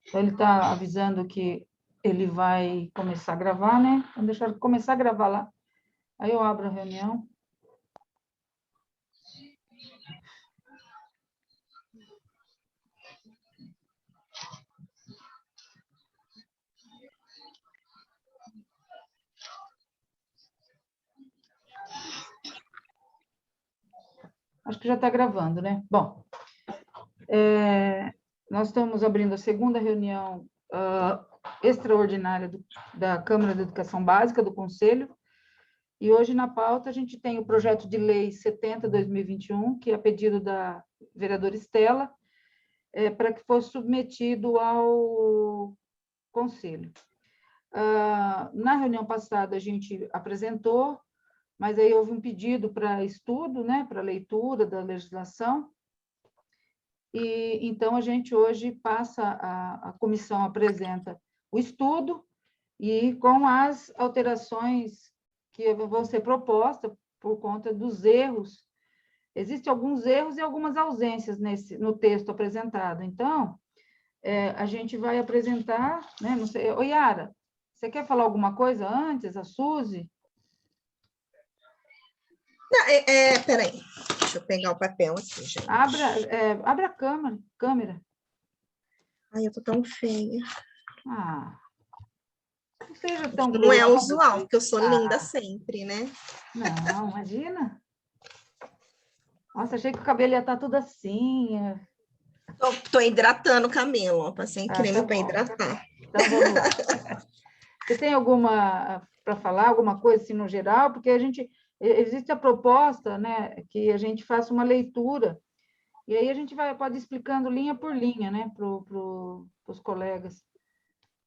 Então, ele está avisando que ele vai começar a gravar, né? Vamos deixar ele começar a gravar lá. Aí eu abro a reunião. Acho que já está gravando, né? Bom, nós estamos abrindo a segunda reunião extraordinária da Câmara de Educação Básica, do Conselho, e hoje na pauta a gente tem o projeto de lei 70/2021, que é a pedido da vereadora Estela, para que fosse submetido ao Conselho. Na reunião passada a gente apresentou, mas aí houve um pedido para estudo, né, para leitura da legislação, e então a gente hoje passa, a comissão apresenta o estudo e com as alterações que vão ser propostas por conta dos erros. Existem alguns erros e algumas ausências no texto apresentado. Então, a gente vai apresentar, né? Não sei, ô Yara, você quer falar alguma coisa antes, a Suzy? Peraí, deixa eu pegar o papel aqui, gente. Abra a câmera. Ai, eu tô tão feia. Não seja tão não é grossa. usual, porque eu sou linda sempre, né? Não, imagina. Nossa, achei que o cabelo ia estar tudo assim. Tô hidratando o cabelo, ó, passei creme para hidratar. Então, vamos lá. Você tem alguma para falar, alguma coisa assim no geral? Porque existe a proposta, né, que a gente faça uma leitura, e aí a gente pode ir explicando linha por linha, né, para os colegas.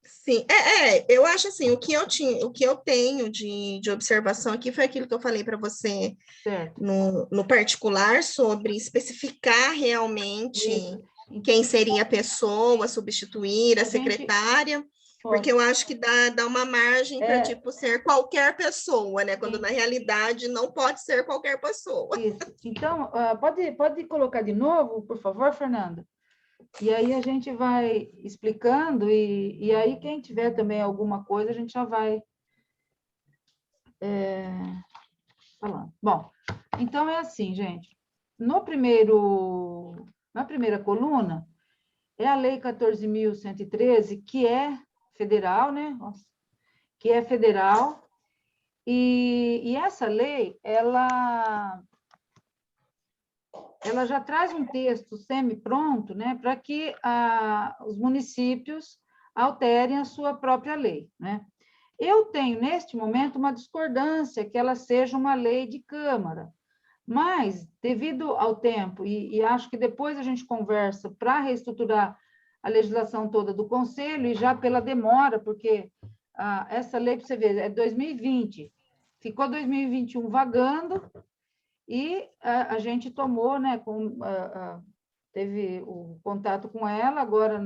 Sim, eu acho assim, o que eu tenho de observação aqui foi aquilo que eu falei para você no particular, sobre especificar realmente quem seria a pessoa, substituir a secretária, porque eu acho que dá uma margem para, tipo, ser qualquer pessoa, né? Quando, na realidade, não pode ser qualquer pessoa. Isso. Então, pode colocar de novo, por favor, Fernanda? E aí a gente vai explicando, e aí quem tiver também alguma coisa, a gente já vai falando. Bom, então é assim, gente. Na primeira coluna, é a Lei 14.113, que é federal, né? Que é federal, e essa lei, ela já traz um texto semi-pronto, né, para que os municípios alterem a sua própria lei, né? Eu tenho, neste momento, uma discordância que ela seja uma lei de Câmara, mas, devido ao tempo, e acho que depois a gente conversa para reestruturar a legislação toda do Conselho, e já pela demora, porque essa lei, para você ver, é 2020, ficou 2021 vagando, e a gente tomou, né, teve o contato com ela agora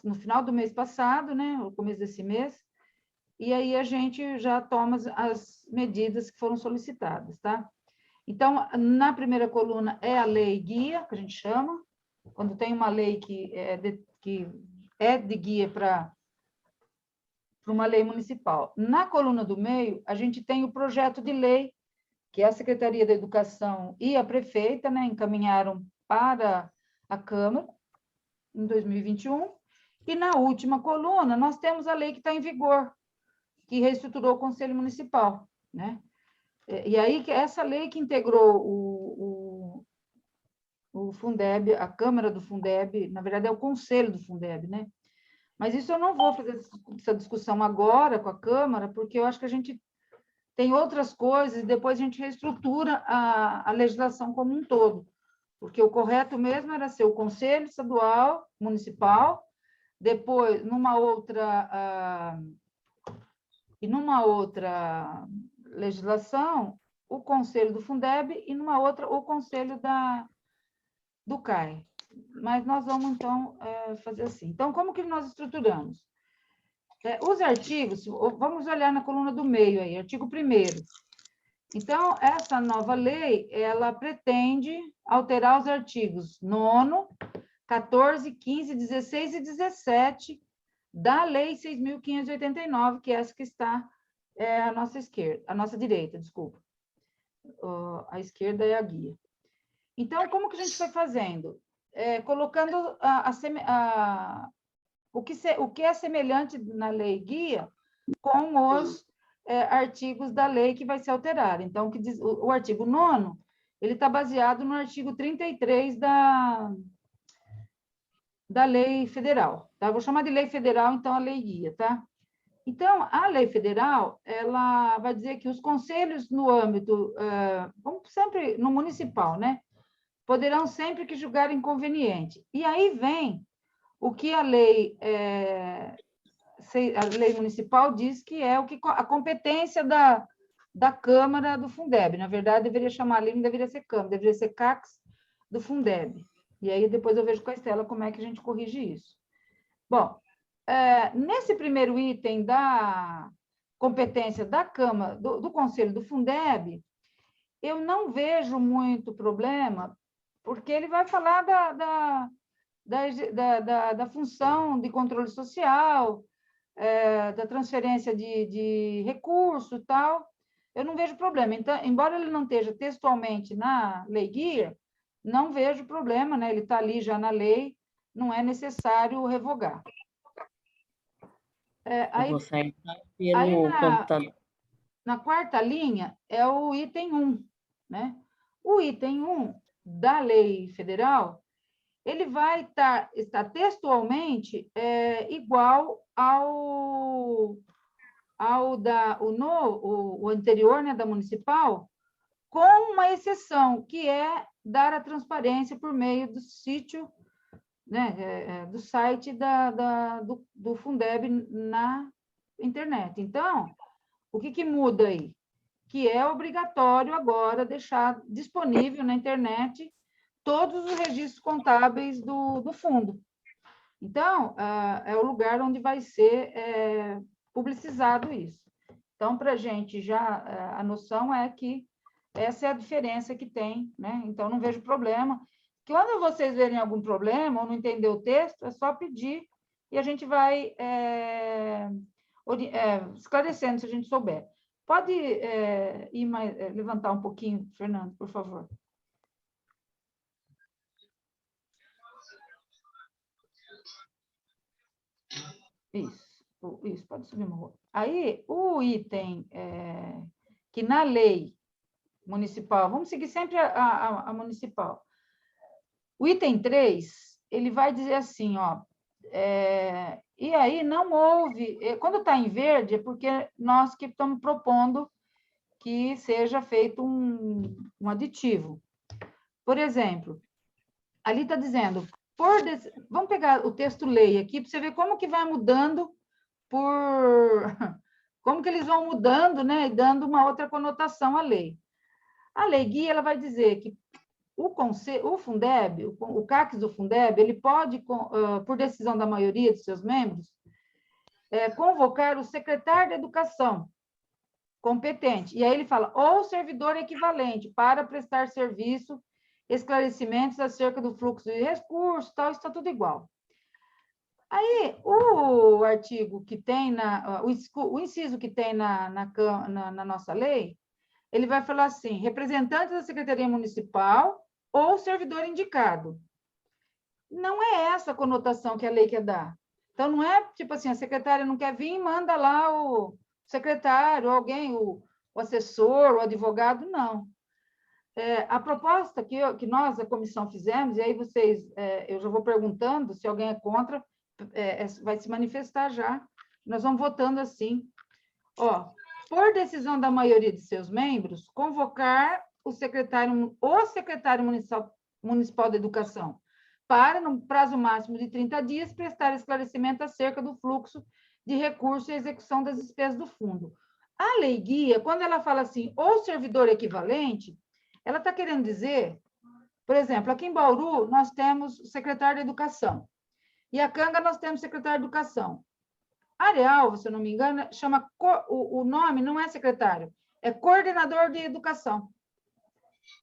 no final do mês passado, né, no começo desse mês, e aí a gente já toma as medidas que foram solicitadas, tá? Então, na primeira coluna é a lei guia, que a gente chama, quando tem uma lei que é de guia para uma lei municipal. Na coluna do meio, a gente tem o projeto de lei que a Secretaria da Educação e a prefeita, né, encaminharam para a Câmara em 2021, e na última coluna nós temos a lei que está em vigor, que reestruturou o Conselho Municipal, né? E aí, essa lei que integrou o Fundeb, a Câmara do Fundeb, na verdade é o Conselho do Fundeb, né? Mas isso eu não vou fazer essa discussão agora com a Câmara, porque eu acho que a gente tem outras coisas, e depois a gente reestrutura a legislação como um todo, porque o correto mesmo era ser o Conselho Estadual, Municipal, depois, numa outra legislação, o Conselho do Fundeb, e numa outra, o Conselho do CAE. Mas nós vamos, então, fazer assim. Então, como que nós estruturamos? Os artigos, vamos olhar na coluna do meio aí, artigo 1º. Então, essa nova lei, ela pretende alterar os artigos 9º, 14, 15, 16 e 17 da Lei 6.589, que é essa que está à nossa esquerda, à nossa direita, desculpa. A esquerda é a guia. Então, como que a gente foi fazendo? Colocando o que é semelhante na lei guia com os artigos da lei que vai ser alterada. Então, o artigo 9º, ele está baseado no artigo 33 da lei federal. Tá? Vou chamar de lei federal, então, a lei guia, tá? Então, a lei federal, ela vai dizer que os conselhos no âmbito, vamos sempre no municipal, né? Poderão sempre que julgarem conveniente. E aí vem o que a lei municipal diz que é a competência da Câmara do Fundeb. Na verdade, deveria chamar ali, não deveria ser Câmara, deveria ser CACS do Fundeb. E aí depois eu vejo com a Estela como é que a gente corrige isso. Bom, nesse primeiro item da competência da Câmara, do Conselho do Fundeb, eu não vejo muito problema, porque ele vai falar da função de controle social, da transferência de recurso e tal, eu não vejo problema. Então, embora ele não esteja textualmente na lei guia, não vejo problema, né? Ele está ali já na lei, não é necessário revogar. Eu vou sair pelo computador. Na quarta linha é o item 1, né? O item 1 da lei federal, ele vai estar textualmente igual o anterior, né, da municipal, com uma exceção, que é dar a transparência por meio do sítio, né, do site do Fundeb na internet. Então, o que muda aí? Que é obrigatório agora deixar disponível na internet todos os registros contábeis do fundo. Então, é o lugar onde vai ser publicizado isso. Então, para a gente já, a noção é que essa é a diferença que tem, né? Então, não vejo problema. Quando vocês verem algum problema ou não entender o texto, é só pedir e a gente vai esclarecendo, se a gente souber. Pode levantar um pouquinho, Fernando, por favor. Isso, pode subir uma rua. Aí, o item que na lei municipal, vamos seguir sempre a municipal. O item 3, ele vai dizer assim, ó, e aí não houve, quando está em verde, é porque nós que estamos propondo que seja feito um aditivo. Por exemplo, ali está dizendo, vamos pegar o texto lei aqui, para você ver como que vai mudando como que eles vão mudando, né, e dando uma outra conotação à lei. A lei guia, ela vai dizer que o Fundeb, o CACS do Fundeb, ele pode, por decisão da maioria de seus membros, convocar o secretário de Educação competente. E aí ele fala, ou servidor equivalente, para prestar serviço, esclarecimentos acerca do fluxo de recursos, tal, isso está tudo igual. Aí, o artigo que tem, o inciso que tem na nossa lei, ele vai falar assim, representante da Secretaria Municipal ou servidor indicado. Não é essa a conotação que a lei quer dar. Então, não é tipo assim, a secretária não quer vir, manda lá o secretário, alguém, o assessor, o advogado, não. A proposta que nós, a comissão, fizemos, e aí vocês, eu já vou perguntando se alguém é contra, vai se manifestar já. Nós vamos votando assim. Ó, por decisão da maioria de seus membros, convocar o secretário municipal de educação para, no prazo máximo de 30 dias, prestar esclarecimento acerca do fluxo de recursos e execução das despesas do fundo. A lei guia, quando ela fala assim, ou servidor equivalente, ela está querendo dizer, por exemplo, aqui em Bauru, nós temos o secretário de Educação. E a Canga, nós temos secretário de Educação. Areal, se eu não me engano, chama, o nome não é secretário, é coordenador de educação.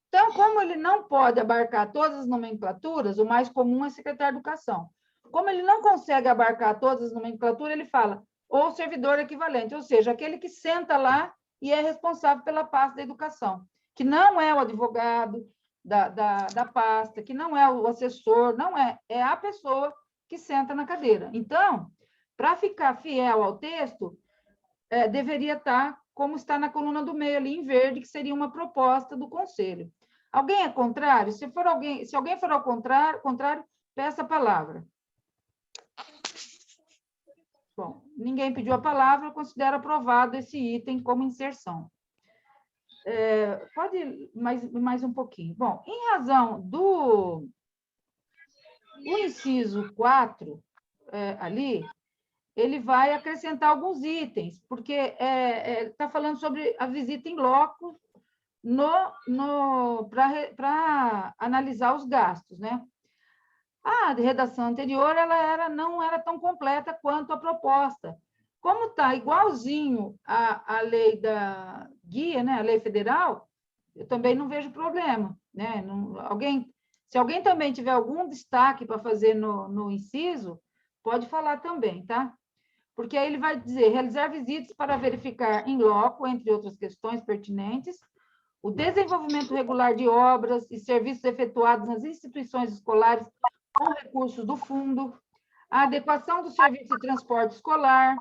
Então, como ele não pode abarcar todas as nomenclaturas, o mais comum é secretário de educação. Como ele não consegue abarcar todas as nomenclaturas, ele fala ou servidor equivalente, ou seja, aquele que senta lá e é responsável pela pasta da educação, que não é o advogado da pasta, que não é o assessor, não é, é a pessoa que senta na cadeira. Então, para ficar fiel ao texto, deveria estar como está na coluna do meio ali em verde, que seria uma proposta do conselho. Alguém é contrário? Se alguém for ao contrário, peça a palavra. Bom, ninguém pediu a palavra, eu considero aprovado esse item como inserção. Pode ir mais um pouquinho. Bom, em razão do inciso 4, ali, ele vai acrescentar alguns itens, porque está falando sobre a visita em loco para analisar os gastos, né? A redação anterior não era tão completa quanto a proposta. Como está igualzinho à lei da guia, né, a lei federal, eu também não vejo problema, né? Se alguém também tiver algum destaque para fazer no inciso, pode falar também, tá? Porque aí ele vai dizer, realizar visitas para verificar em loco, entre outras questões pertinentes, o desenvolvimento regular de obras e serviços efetuados nas instituições escolares com recursos do fundo, a adequação do serviço de transporte escolar,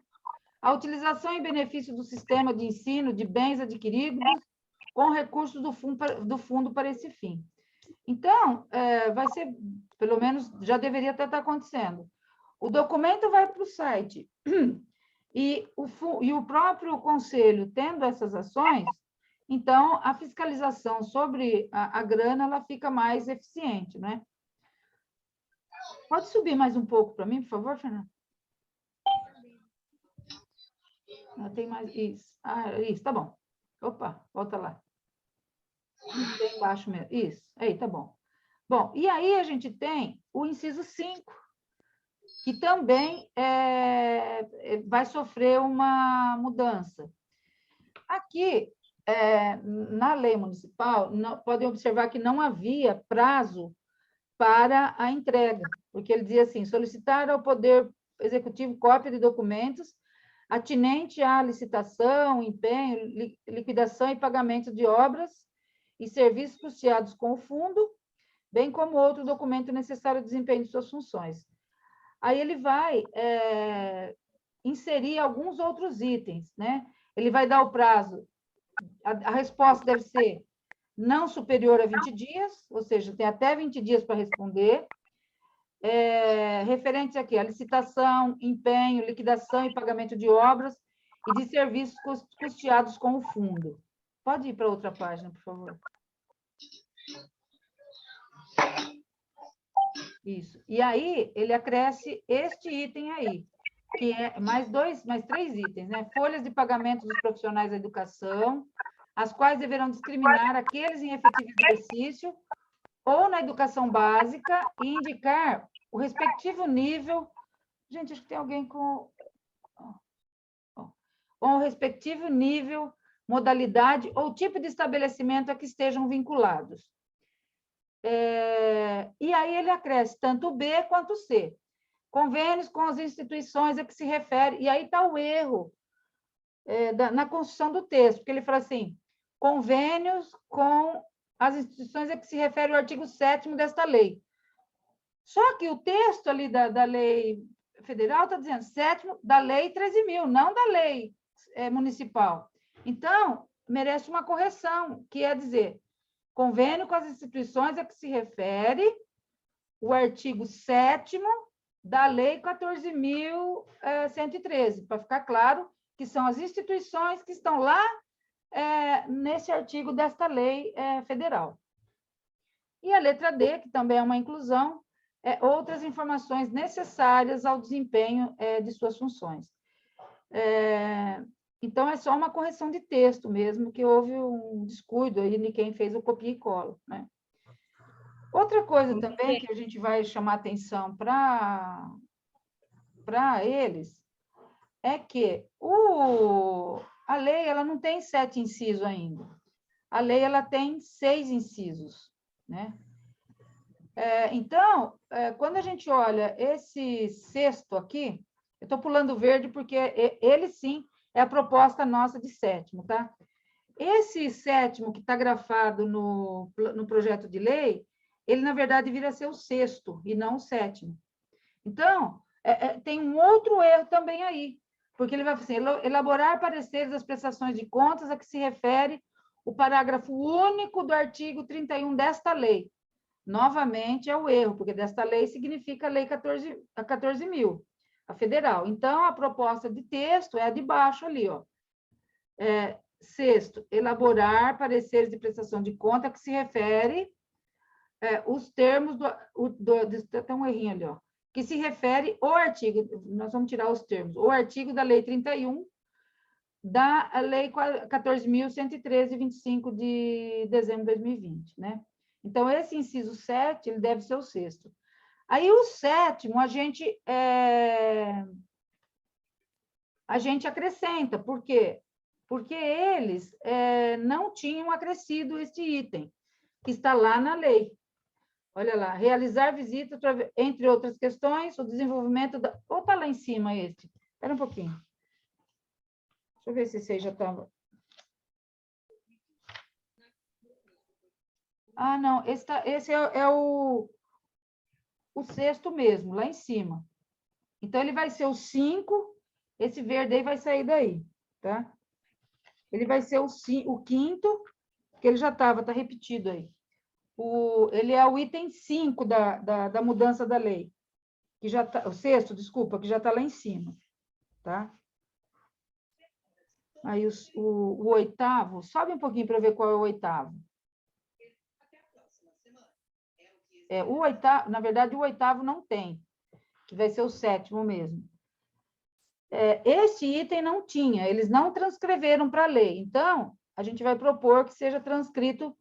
a utilização em benefício do sistema de ensino de bens adquiridos com recursos do fundo para esse fim. Então, vai ser, pelo menos, já deveria estar acontecendo. O documento vai para o site e o próprio conselho tendo essas ações, então, a fiscalização sobre a grana ela fica mais eficiente, né? Pode subir mais um pouco para mim, por favor, Fernanda? Tem mais. Isso. Isso, tá bom. Opa, volta lá. Tem embaixo mesmo. Isso, aí, tá bom. Bom, e aí a gente tem o inciso 5, que também vai sofrer uma mudança. Aqui, na lei municipal, podem observar que não havia prazo para a entrega, porque ele dizia assim, solicitar ao Poder Executivo cópia de documentos atinente à licitação, empenho, liquidação e pagamento de obras e serviços custeados com o fundo, bem como outro documento necessário ao desempenho de suas funções. Aí ele vai inserir alguns outros itens, né? Ele vai dar o prazo, a resposta deve ser não superior a 20 dias, ou seja, tem até 20 dias para responder, referente aqui a licitação, empenho, liquidação e pagamento de obras e de serviços custeados com o fundo. Pode ir para outra página, por favor. Isso. E aí, ele acresce este item aí, que é mais 3 itens, né? Folhas de pagamento dos profissionais da educação, as quais deverão discriminar aqueles em efetivo exercício ou na educação básica e indicar o respectivo nível. Gente, acho que tem alguém com o respectivo nível, modalidade ou tipo de estabelecimento a que estejam vinculados. E aí ele acresce tanto o B quanto o C. Convênios com as instituições a que se refere, e aí está o erro na construção do texto, porque ele fala assim, convênios com as instituições a que se refere o artigo 7º desta lei. Só que o texto ali da lei federal está dizendo 7º da lei 13.000, não da lei municipal. Então, merece uma correção, que é dizer, convênio com as instituições a que se refere o artigo 7º da lei 14.113, para ficar claro que são as instituições que estão lá nesse artigo desta lei federal. E a letra D, que também é uma inclusão, outras informações necessárias ao desempenho de suas funções. Então, é só uma correção de texto mesmo, que houve um descuido aí de quem fez o copia e cola, né? Outra coisa também que a gente vai chamar atenção para eles é que a lei ela não tem 7 incisos ainda. a lei ela tem 6 incisos, né? Então, quando a gente olha esse sexto aqui, eu estou pulando verde porque ele sim é a proposta nossa de sétimo, tá? Esse sétimo que está grafado no projeto de lei, ele, na verdade, vira ser o sexto e não o sétimo. Então, tem um outro erro também aí, porque ele vai assim, elaborar pareceres das prestações de contas a que se refere o parágrafo único do artigo 31 desta lei. Novamente, é o erro, porque desta lei significa a lei 14.000, a federal. Então, a proposta de texto é a de baixo ali, ó. Sexto, elaborar pareceres de prestação de conta que se refere os termos tem um errinho ali, ó, que se refere ao artigo, nós vamos tirar os termos, o artigo da lei 31 da lei 14.113, de 25 de dezembro de 2020, né? Então, esse inciso 7, ele deve ser o sexto. Aí, o sétimo, a gente acrescenta. Por quê? Porque eles não tinham acrescido este item, que está lá na lei. Olha lá, realizar visitas, entre outras questões, o desenvolvimento da... Ou está lá em cima este? Espera um pouquinho. Deixa eu ver se esse aí já estava... Ah, não, esse é o sexto mesmo, lá em cima. Então, ele vai ser o 5, esse verde aí vai sair daí, tá? Ele vai ser o quinto, que ele já estava, está repetido aí. Ele é o item 5 da mudança da lei, que já tá, o sexto, desculpa, que já está lá em cima, tá? Aí o oitavo, sobe um pouquinho para ver qual é o oitavo. O oitavo, na verdade, o oitavo não tem, que vai ser o sétimo mesmo. Este item não tinha, eles não transcreveram para a lei. Então, a gente vai propor que seja transcrito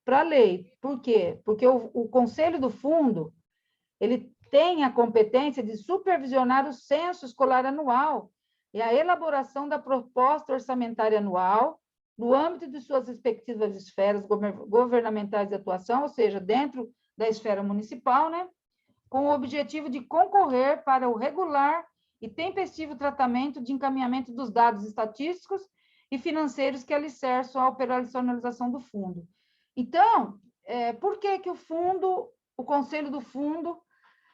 para a lei. Por quê? Porque o Conselho do Fundo, ele tem a competência de supervisionar o censo escolar anual e a elaboração da proposta orçamentária anual no âmbito de suas respectivas esferas governamentais de atuação, ou seja, dentro da esfera municipal, né? Com o objetivo de concorrer para o regular e tempestivo tratamento de encaminhamento dos dados estatísticos e financeiros que alicerçam a operacionalização do fundo. Então, por que o Conselho do Fundo,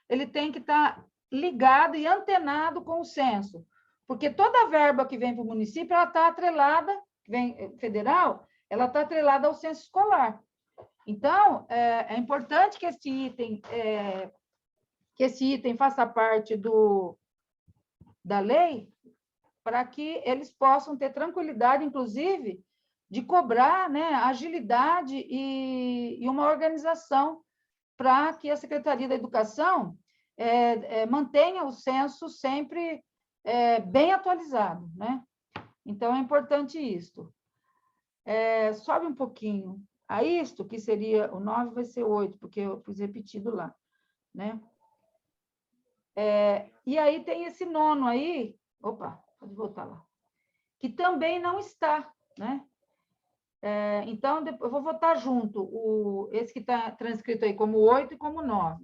ele tem que estar ligado e antenado com o censo? Porque toda a verba que vem para o município, ela está atrelada, vem federal, ela está atrelada ao censo escolar. Então, é importante que esse item faça parte da lei, para que eles possam ter tranquilidade, inclusive, de cobrar, né, agilidade e uma organização para que a Secretaria da Educação mantenha o censo sempre bem atualizado, né? Então, é importante isto. Sobe um pouquinho. A isto, que seria o 9, vai ser 8, porque eu fiz repetido lá, né? E aí tem esse nono aí, opa, pode voltar lá, que também não está, né? Então, eu vou votar junto, esse que está transcrito aí como 8 e como 9.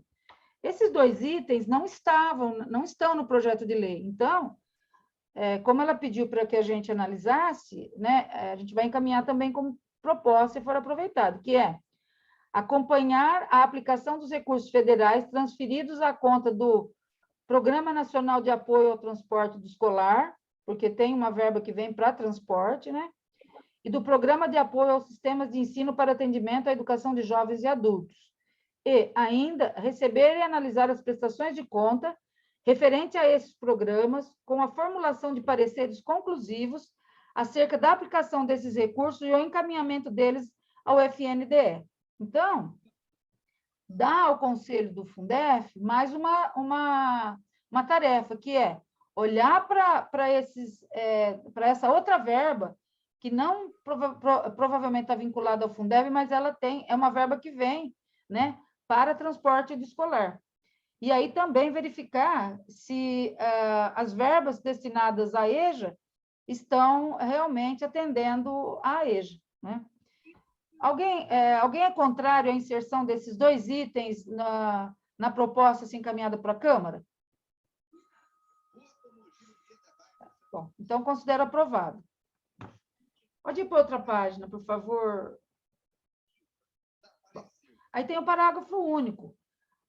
Esses dois itens não estão no projeto de lei. Então, como ela pediu para que a gente analisasse, né, a gente vai encaminhar também como proposta, se for aproveitado, que é acompanhar a aplicação dos recursos federais transferidos à conta do Programa Nacional de Apoio ao Transporte do Escolar, porque tem uma verba que vem para transporte, né? E do Programa de Apoio aos Sistemas de Ensino para Atendimento à Educação de Jovens e Adultos. E, ainda, receber e analisar as prestações de conta referente a esses programas, com a formulação de pareceres conclusivos acerca da aplicação desses recursos e o encaminhamento deles ao FNDE. Então, dá ao Conselho do Fundef mais uma tarefa, que é olhar para essa outra verba, que não provavelmente está vinculada ao Fundeb, mas ela é uma verba que vem, né, para transporte escolar. E aí também verificar se as verbas destinadas à EJA estão realmente atendendo à EJA, né? Alguém é contrário à inserção desses 2 itens na proposta assim, encaminhada para a Câmara? Bom, então, considero aprovado. Pode ir para outra página, por favor. Bom, aí tem o parágrafo único.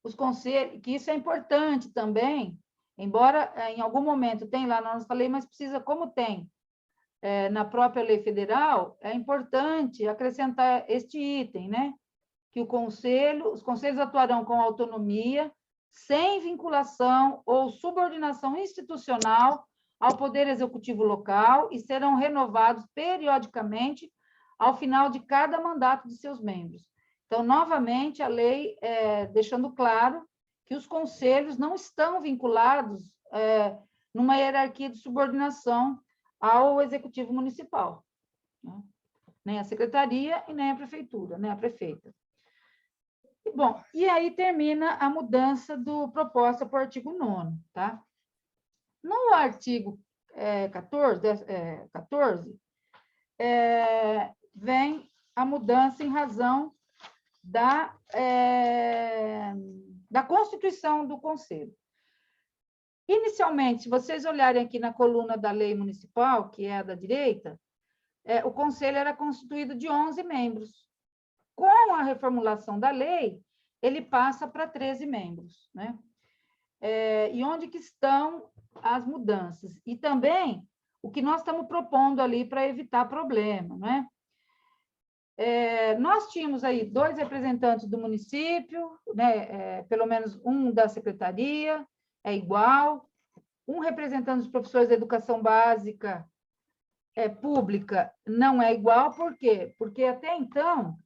Os conselhos, que isso é importante também, embora em algum momento tem lá na nossa lei, mas precisa, como tem na própria lei federal, é importante acrescentar este item, né? Que os conselhos atuarão com autonomia, sem vinculação ou subordinação institucional ao Poder Executivo local e serão renovados periodicamente ao final de cada mandato de seus membros. Então, novamente, a lei deixando claro que os conselhos não estão vinculados numa hierarquia de subordinação ao Executivo Municipal, né? Nem a Secretaria e nem a Prefeitura, nem a Prefeita. Bom, e aí termina a mudança proposta para o artigo 9º, tá? No artigo 14, vem a mudança em razão da constituição do Conselho. Inicialmente, se vocês olharem aqui na coluna da lei municipal, que é a da direita, o Conselho era constituído de 11 membros. Com a reformulação da lei, ele passa para 13 membros, né? E onde que estão as mudanças? E também o que nós estamos propondo ali para evitar problema, né? Nós tínhamos aí 2 representantes do município, né? Pelo menos um da secretaria, é igual, um representante dos professores da educação básica pública não é igual, por quê? Porque até então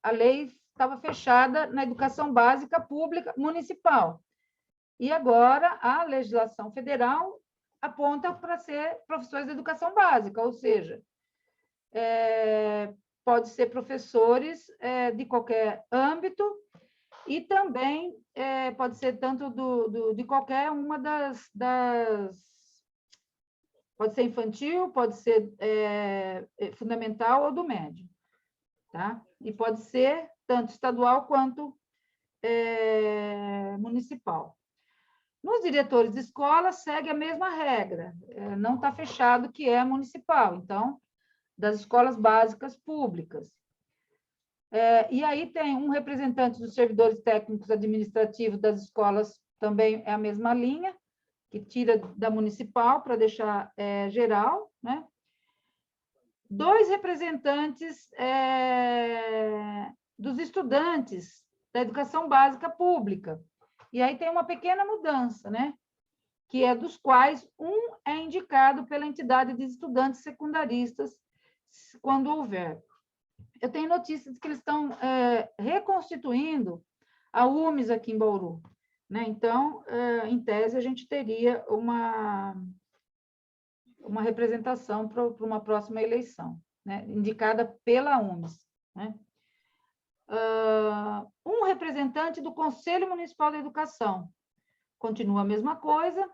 a lei estava fechada na educação básica pública municipal. E agora a legislação federal aponta para ser professores de educação básica, ou seja, pode ser professores de qualquer âmbito e também pode ser tanto de qualquer uma pode ser infantil, pode ser fundamental ou do médio, tá? E pode ser tanto estadual quanto municipal. Nos diretores de escola, segue a mesma regra, não está fechado que é municipal, então, das escolas básicas públicas. E aí tem um representante dos servidores técnicos administrativos das escolas, também é a mesma linha, que tira da municipal para deixar geral, né? 2 representantes dos estudantes da educação básica pública. E aí tem uma pequena mudança, né? Que é dos quais um é indicado pela entidade de estudantes secundaristas, quando houver. Eu tenho notícias de que eles estão reconstituindo a UMES aqui em Bauru, né? Então, em tese, a gente teria uma representação para uma próxima eleição, né? Indicada pela UMES, né? Um representante do Conselho Municipal da Educação. Continua a mesma coisa.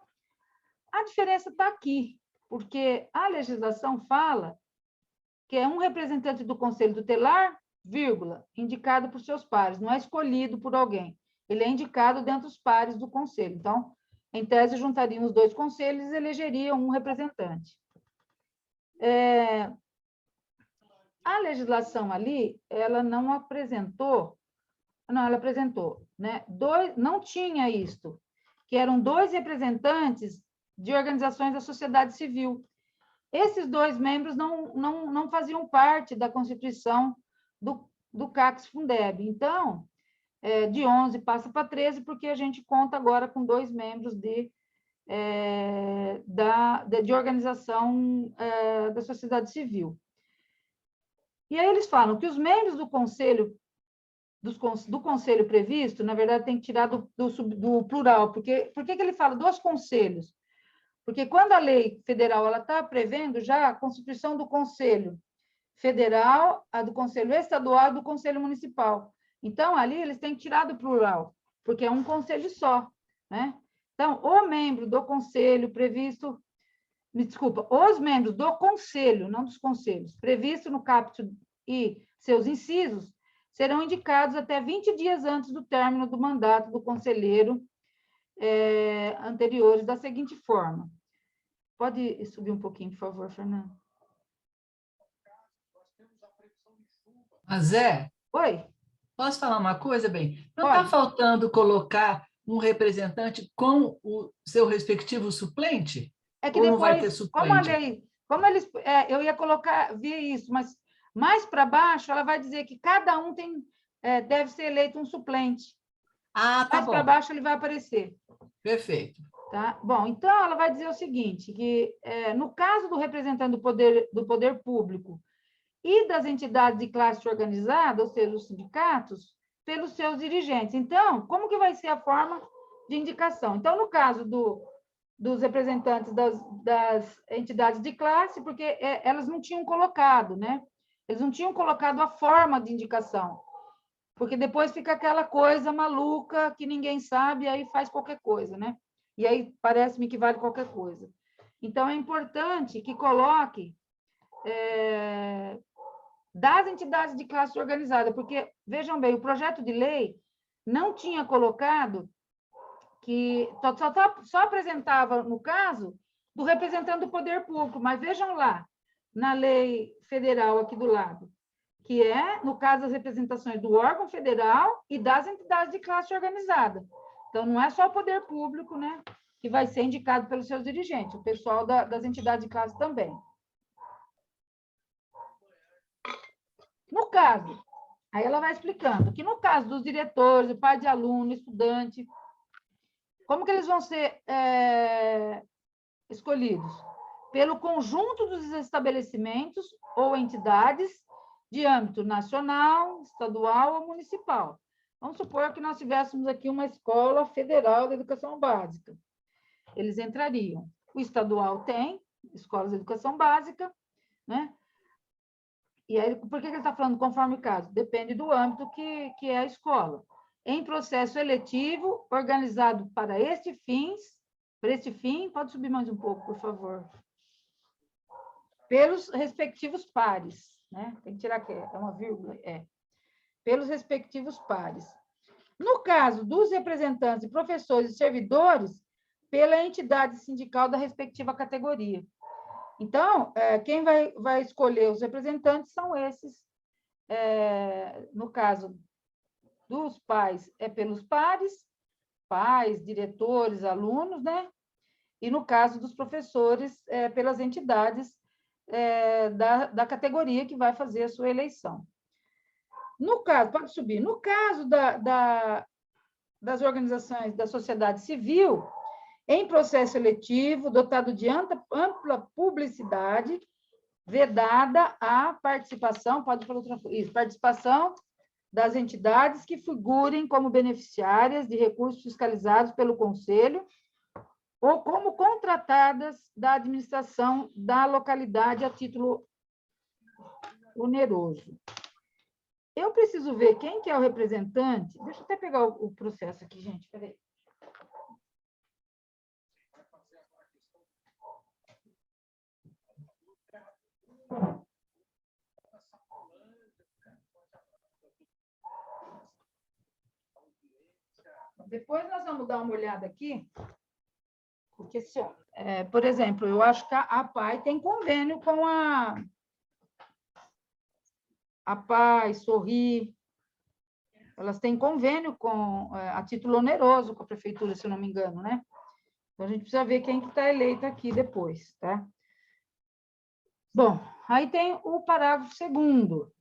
A diferença está aqui, porque a legislação fala que é um representante do Conselho Tutelar, vírgula, indicado por seus pares, não é escolhido por alguém. Ele é indicado dentro dos pares do Conselho. Então, em tese, juntariam os 2 conselhos e elegeriam um representante. A legislação ali, ela não apresentou, ela apresentou, né? Não tinha isto, que eram 2 representantes de organizações da sociedade civil. Esses 2 membros não faziam parte da constituição do CACS-Fundeb. Então, de 11 passa para 13, porque a gente conta agora com 2 membros de organização da sociedade civil. E aí eles falam que os membros do conselho previsto, na verdade, tem que tirar do plural. Por que ele fala dos conselhos? Porque quando a lei federal está prevendo já a constituição do Conselho Federal, a do Conselho Estadual e do Conselho Municipal. Então, ali eles têm que tirar do plural, porque é um conselho só, né? Então, o membro do conselho previsto... Me desculpa, os membros do conselho, não dos conselhos, previsto no caput e seus incisos serão indicados até 20 dias antes do término do mandato do conselheiro anteriores da seguinte forma. Pode subir um pouquinho, por favor, Fernando? Zé, Oi? posso falar uma coisa, bem? Não Pode. está faltando colocar um representante com o seu respectivo suplente? É que Ou não vai ter depois, como a suplente? lei, como eles, eu ia colocar, ver isso, mas mais para baixo ela vai dizer que cada um deve ser eleito um suplente. Ah, tá Mais para bom. baixo ele vai aparecer. Perfeito. Tá? Bom, então ela vai dizer o seguinte, que no caso do representante do poder público e das entidades de classe organizada, ou seja, os sindicatos, pelos seus dirigentes. Então, como que vai ser a forma de indicação? Então, no caso dos representantes das entidades de classe, porque elas não tinham colocado, né? Eles não tinham colocado a forma de indicação, porque depois fica aquela coisa maluca que ninguém sabe, e aí faz qualquer coisa, né? E aí parece-me que vale qualquer coisa. Então, é importante que coloque das entidades de classe organizada, porque, vejam bem, o projeto de lei não tinha colocado que só apresentava, no caso, do representante do poder público, mas vejam lá, na lei federal aqui do lado, que no caso, das representações do órgão federal e das entidades de classe organizada. Então, não é só o poder público, né, que vai ser indicado pelos seus dirigentes, o pessoal das entidades de classe também. No caso, aí ela vai explicando que no caso dos diretores, o pai de aluno, estudante, como que eles vão ser escolhidos? Pelo conjunto dos estabelecimentos ou entidades de âmbito nacional, estadual ou municipal. Vamos supor que nós tivéssemos aqui uma escola federal de educação básica. Eles entrariam. O estadual tem escolas de educação básica, né? E aí, por que ele está falando conforme o caso? Depende do âmbito que é a escola. Em processo eletivo, organizado para este fim, pode subir mais um pouco, por favor. Pelos respectivos pares, né? Tem que tirar aqui, é uma vírgula, pelos respectivos pares. No caso dos representantes, professores e servidores, pela entidade sindical da respectiva categoria. Então, quem vai escolher os representantes são esses. No caso dos pais, pelos pares, pais, diretores, alunos, né? E no caso dos professores, pelas entidades da categoria que vai fazer a sua eleição. No caso, pode subir, no caso das organizações da sociedade civil, em processo eletivo, dotado de ampla publicidade, vedada a participação, pode falar outra coisa, participação das entidades que figurem como beneficiárias de recursos fiscalizados pelo Conselho ou como contratadas da administração da localidade a título oneroso. Eu preciso ver quem que é o representante. Deixa eu até pegar o processo aqui, gente. Peraí. Depois nós vamos dar uma olhada aqui, porque, por exemplo, eu acho que a PAI tem convênio com a PAI, Sorri, elas têm convênio a título oneroso com a prefeitura, se eu não me engano, né? Então, a gente precisa ver quem que está eleito aqui depois, tá? Bom, aí tem o parágrafo 2º.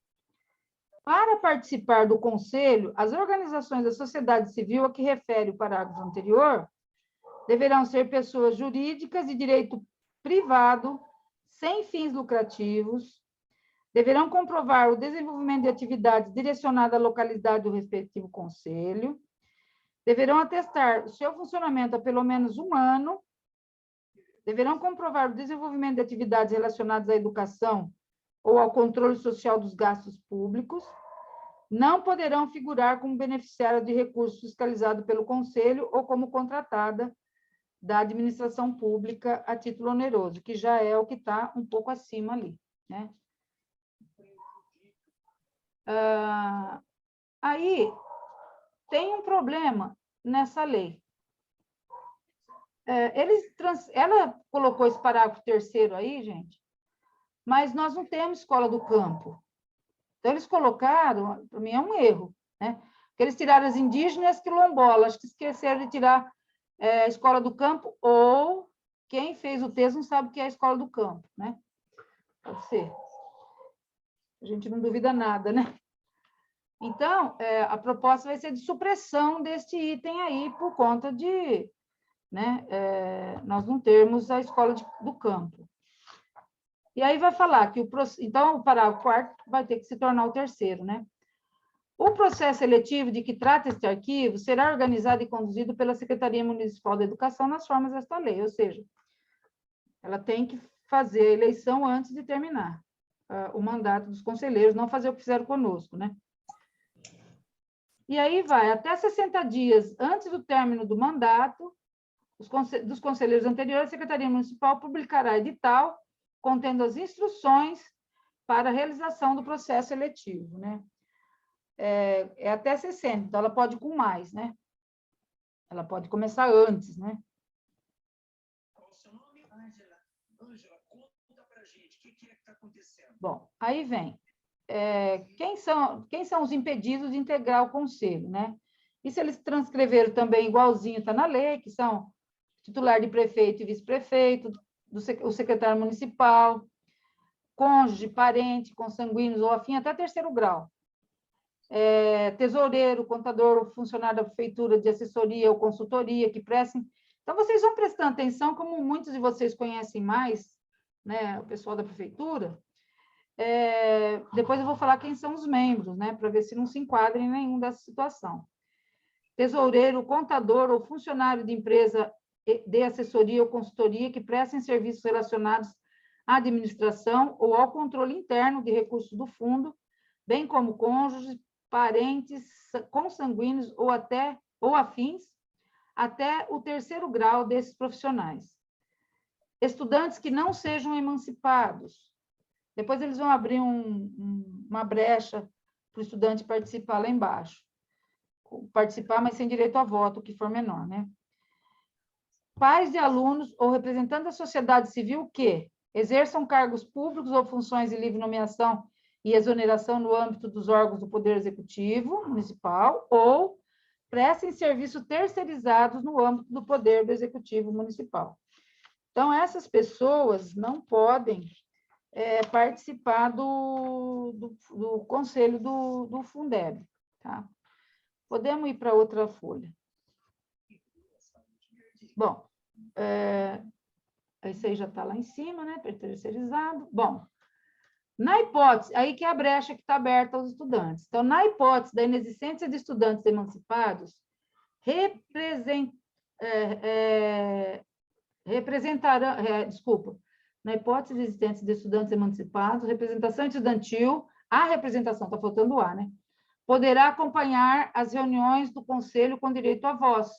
Para participar do conselho, as organizações da sociedade civil a que refere o parágrafo anterior deverão ser pessoas jurídicas de direito privado, sem fins lucrativos, deverão comprovar o desenvolvimento de atividades direcionadas à localidade do respectivo conselho, deverão atestar o seu funcionamento há pelo menos 1 ano, deverão comprovar o desenvolvimento de atividades relacionadas à educação ou ao controle social dos gastos públicos, não poderão figurar como beneficiária de recursos fiscalizados pelo Conselho ou como contratada da administração pública a título oneroso, que já é o que está um pouco acima ali, né? Aí tem um problema nessa lei. Ela colocou esse parágrafo 3º aí, gente, mas nós não temos escola do campo. Então, eles colocaram, para mim é um erro, né? Porque eles tiraram as indígenas quilombolas, acho que esqueceram de tirar a escola do campo, ou quem fez o texto não sabe o que é a escola do campo, né? Pode ser. A gente não duvida nada, né? Então, a proposta vai ser de supressão deste item aí, por conta de, né, nós não termos a escola do campo. E aí vai falar que então, o parágrafo 4º vai ter que se tornar o 3º, né? O processo seletivo de que trata este arquivo será organizado e conduzido pela Secretaria Municipal da Educação nas formas desta lei, ou seja, ela tem que fazer a eleição antes de terminar o mandato dos conselheiros, não fazer o que fizeram conosco, né? E aí vai, até 60 dias antes do término do mandato dos conselheiros anteriores, a Secretaria Municipal publicará edital contendo as instruções para a realização do processo seletivo, né? É até 60, então ela pode ir com mais, né? Ela pode começar antes, né? Qual o seu nome? Ângela. Ângela, conta pra gente, o que é que está acontecendo? Bom, aí vem. Quem são os impedidos de integrar o conselho, né? E se eles transcreveram também igualzinho, está na lei, que são titular de prefeito e vice-prefeito, o secretário municipal, cônjuge, parente, consanguíneos ou afim, até 3º grau. Tesoureiro, contador ou funcionário da prefeitura de assessoria ou consultoria que prestem. Então, vocês vão prestando atenção, como muitos de vocês conhecem mais, né, o pessoal da prefeitura. Depois eu vou falar quem são os membros, né, para ver se não se enquadra em nenhum dessa situação. Tesoureiro, contador ou funcionário de empresa de assessoria ou consultoria que prestem serviços relacionados à administração ou ao controle interno de recursos do fundo, bem como cônjuges, parentes, consanguíneos ou afins, até o 3º grau desses profissionais. Estudantes que não sejam emancipados. Depois eles vão abrir uma brecha para o estudante participar lá embaixo. Participar, mas sem direito a voto, o que for menor, né? Pais de alunos ou representantes da sociedade civil que exerçam cargos públicos ou funções de livre nomeação e exoneração no âmbito dos órgãos do Poder Executivo Municipal ou prestem serviços terceirizados no âmbito do Poder do Executivo Municipal. Então, essas pessoas não podem participar do conselho do Fundeb, tá? Podemos ir para outra folha. Bom, esse aí já está lá em cima, né? Terceirizado. Bom, na hipótese, aí que é a brecha que está aberta aos estudantes. Então, na hipótese da inexistência de estudantes emancipados, na hipótese de existência de estudantes emancipados, representação estudantil, a representação, está faltando o A, né? Poderá acompanhar as reuniões do conselho com direito à voz,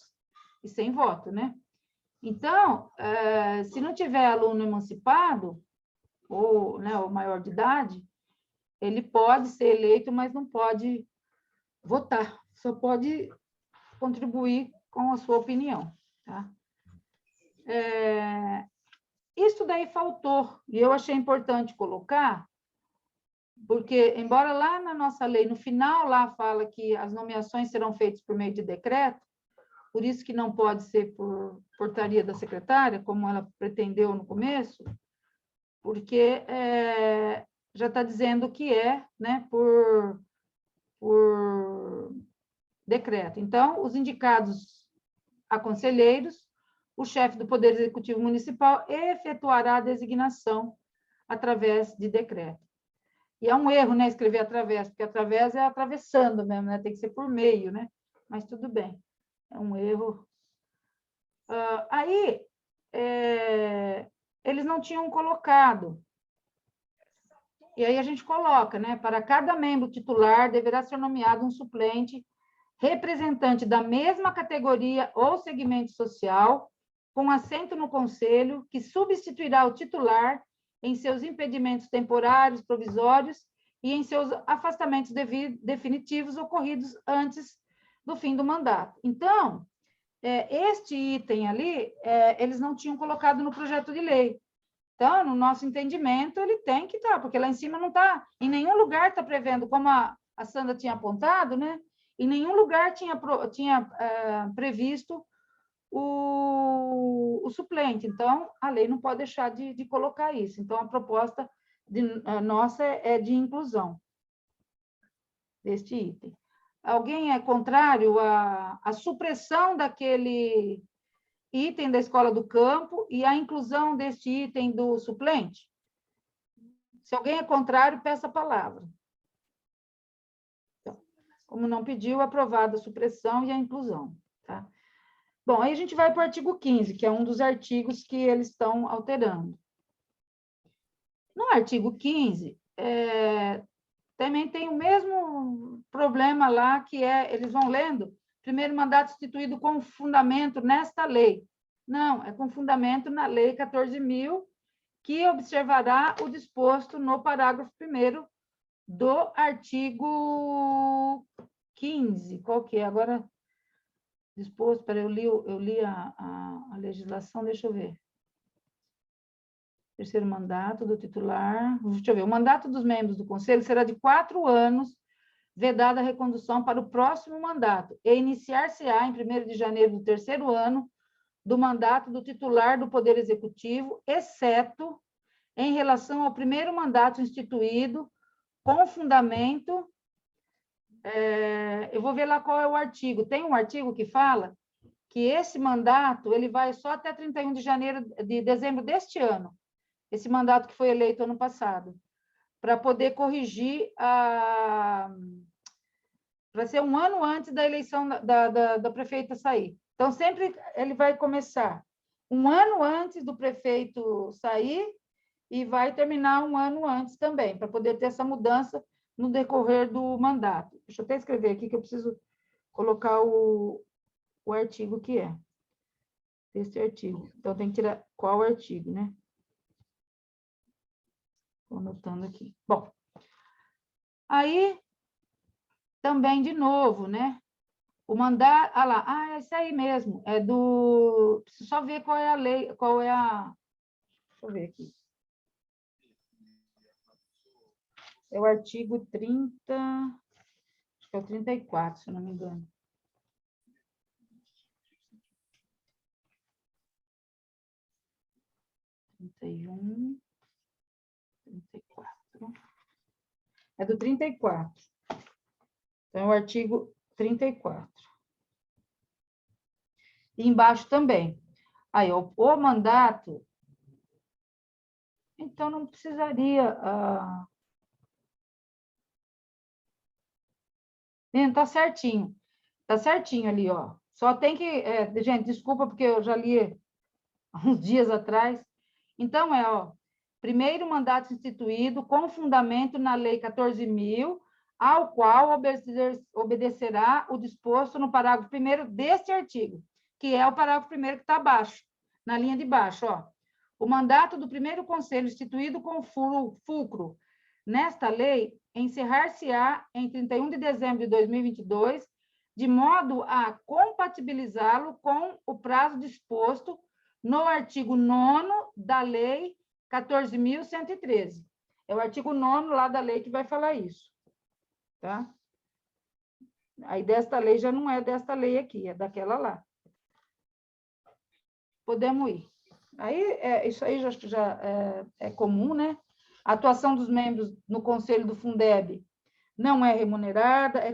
e sem voto, né? Então, se não tiver aluno emancipado, ou, né, o maior de idade, ele pode ser eleito, mas não pode votar, só pode contribuir com a sua opinião, tá? Isso daí faltou, e eu achei importante colocar, porque, embora lá na nossa lei, no final, lá fala que as nomeações serão feitas por meio de decreto, por isso que não pode ser por portaria da secretária, como ela pretendeu no começo, porque já está dizendo que né, por decreto. Então, os indicados a conselheiros, o chefe do Poder Executivo Municipal efetuará a designação através de decreto. E é um erro, né, escrever através, porque através é atravessando mesmo, né, tem que ser por meio, né, mas tudo bem. É um erro. Aí, eles não tinham colocado. E aí a gente coloca, né? Para cada membro titular, deverá ser nomeado um suplente representante da mesma categoria ou segmento social, com assento no conselho, que substituirá o titular em seus impedimentos temporários, provisórios e em seus afastamentos definitivos ocorridos antes do fim do mandato. Então, este item ali, eles não tinham colocado no projeto de lei. Então, no nosso entendimento, ele tem que estar, porque lá em cima não está, em nenhum lugar está prevendo, como a Sandra tinha apontado, né? Em nenhum lugar tinha previsto o suplente. Então, a lei não pode deixar de colocar isso. Então, a proposta nossa é de inclusão deste item. Alguém é contrário à supressão daquele item da escola do campo e a inclusão deste item do suplente? Se alguém é contrário, peça a palavra. Então, como não pediu, aprovada a supressão e a inclusão. Tá? Bom, aí a gente vai para o artigo 15, que é um dos artigos que eles estão alterando. No artigo 15, também tem o mesmo problema lá, que eles vão lendo, primeiro mandato instituído com fundamento nesta lei. Não, é com fundamento na lei 14.000, que observará o disposto no parágrafo 1º do artigo 15. Qual que é? Agora, disposto, peraí, eu li a legislação, deixa eu ver. Terceiro mandato do titular. Deixa eu ver. O mandato dos membros do Conselho será de 4 anos, vedada a recondução para o próximo mandato, e iniciar-se-á em 1º de janeiro do 3º ano do mandato do titular do Poder Executivo, exceto em relação ao primeiro mandato instituído, com fundamento. Eu vou ver lá qual é o artigo. Tem um artigo que fala que esse mandato ele vai só até 31 de dezembro deste ano. Esse mandato que foi eleito ano passado, para poder corrigir para ser um ano antes da eleição da prefeita sair. Então, sempre ele vai começar um ano antes do prefeito sair e vai terminar um ano antes também, para poder ter essa mudança no decorrer do mandato. Deixa eu até escrever aqui, que eu preciso colocar o artigo que é. Esse artigo. Então, tem que tirar qual artigo, né? Estou anotando aqui. Bom, aí, também, de novo, né? O mandato... Ah lá, é isso aí mesmo. É do... Preciso só ver qual é a lei, qual é a... Deixa eu ver aqui. É o artigo 30... Acho que é o 34, se não me engano. (31) 34. É do 34. Então, é o artigo 34. E embaixo também. Aí, o mandato... Então, não precisaria... Está certinho. Está certinho ali, ó. Só tem que... gente, desculpa, porque eu já li há uns dias atrás. Então, ó... Primeiro mandato instituído com fundamento na Lei 14.000, ao qual obedecerá o disposto no parágrafo 1º deste artigo, que é o parágrafo 1º que está abaixo, na linha de baixo. Ó. O mandato do primeiro conselho instituído com fulcro nesta lei encerrar-se-á em 31 de dezembro de 2022, de modo a compatibilizá-lo com o prazo disposto no artigo 9º da Lei 14.113. É o artigo 9º lá da lei que vai falar isso. Tá? Aí desta lei já não é desta lei aqui, é daquela lá. Podemos ir. Aí, isso aí já é comum, né? A atuação dos membros no Conselho do Fundeb não é remunerada, é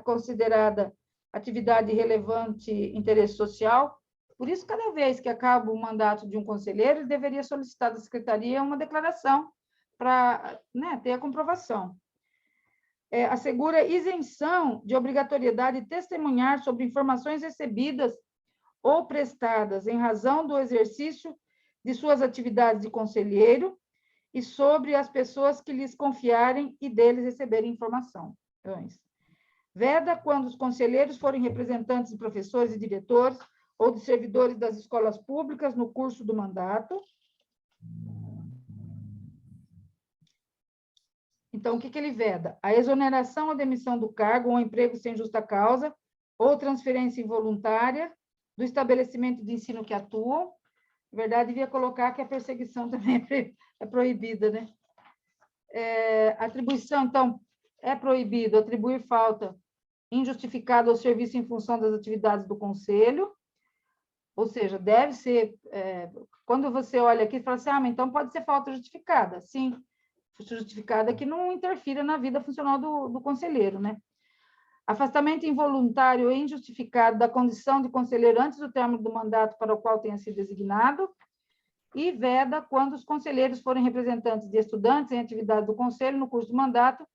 considerada atividade relevante interesse social. Por isso, cada vez que acaba o mandato de um conselheiro, ele deveria solicitar da Secretaria uma declaração para, né, ter a comprovação. Assegura isenção de obrigatoriedade de testemunhar sobre informações recebidas ou prestadas em razão do exercício de suas atividades de conselheiro e sobre as pessoas que lhes confiarem e deles receberem informação. Veda quando os conselheiros forem representantes de professores e diretores ou de servidores das escolas públicas no curso do mandato. Então, o que ele veda? A exoneração ou demissão do cargo ou emprego sem justa causa ou transferência involuntária do estabelecimento de ensino que atuam. Na verdade, devia colocar que a perseguição também é proibida, né? Atribuição, então, é proibido atribuir falta injustificada ao serviço em função das atividades do conselho, ou seja, deve ser, quando você olha aqui, fala assim, mas então pode ser falta justificada. Sim, justificada que não interfira na vida funcional do conselheiro, né? Afastamento involuntário e injustificado da condição de conselheiro antes do término do mandato para o qual tenha sido designado, e veda quando os conselheiros forem representantes de estudantes em atividade do conselho no curso do mandato,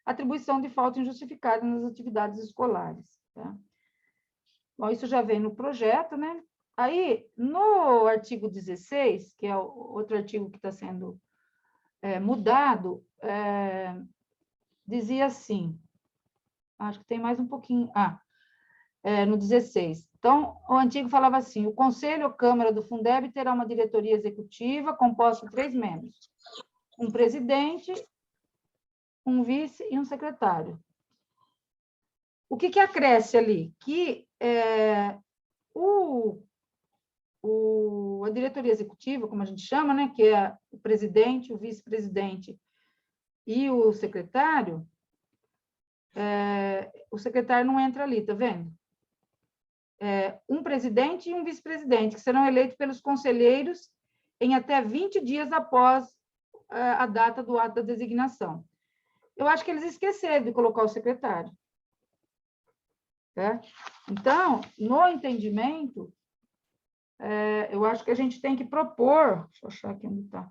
atribuição de falta injustificada nas atividades escolares. Tá? Bom, isso já vem no projeto, né? Aí, no artigo 16, que é o outro artigo que está sendo mudado, dizia assim, acho que tem mais um pouquinho, no 16. Então, o antigo falava assim, o Conselho ou Câmara do Fundeb terá uma diretoria executiva composta de 3 membros, um presidente, um vice e um secretário. O que acresce ali? Que a diretoria executiva, como a gente chama, né, que é o presidente, o vice-presidente e o secretário não entra ali, tá vendo? Um presidente e um vice-presidente, que serão eleitos pelos conselheiros em até 20 dias após a data do ato da designação. Eu acho que eles esqueceram de colocar o secretário. Tá? Então, no entendimento, eu acho que a gente tem que propor, deixa eu achar aqui onde está,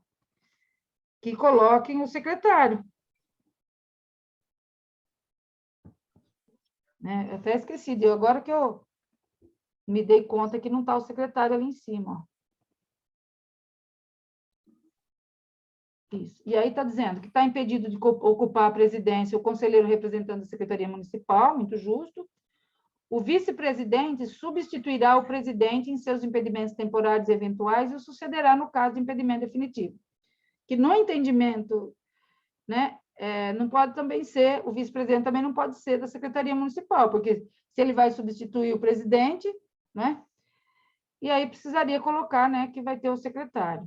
que coloquem o secretário. Né? Eu até esqueci, agora que eu me dei conta que não está o secretário ali em cima. Ó. Isso. E aí está dizendo que está impedido de ocupar a presidência o conselheiro representante da Secretaria Municipal, muito justo. O vice-presidente substituirá o presidente em seus impedimentos temporários e eventuais e o sucederá no caso de impedimento definitivo. Que no entendimento, né, não pode também ser, o vice-presidente também não pode ser da Secretaria Municipal, porque se ele vai substituir o presidente, né, e aí precisaria colocar, né, que vai ter o secretário.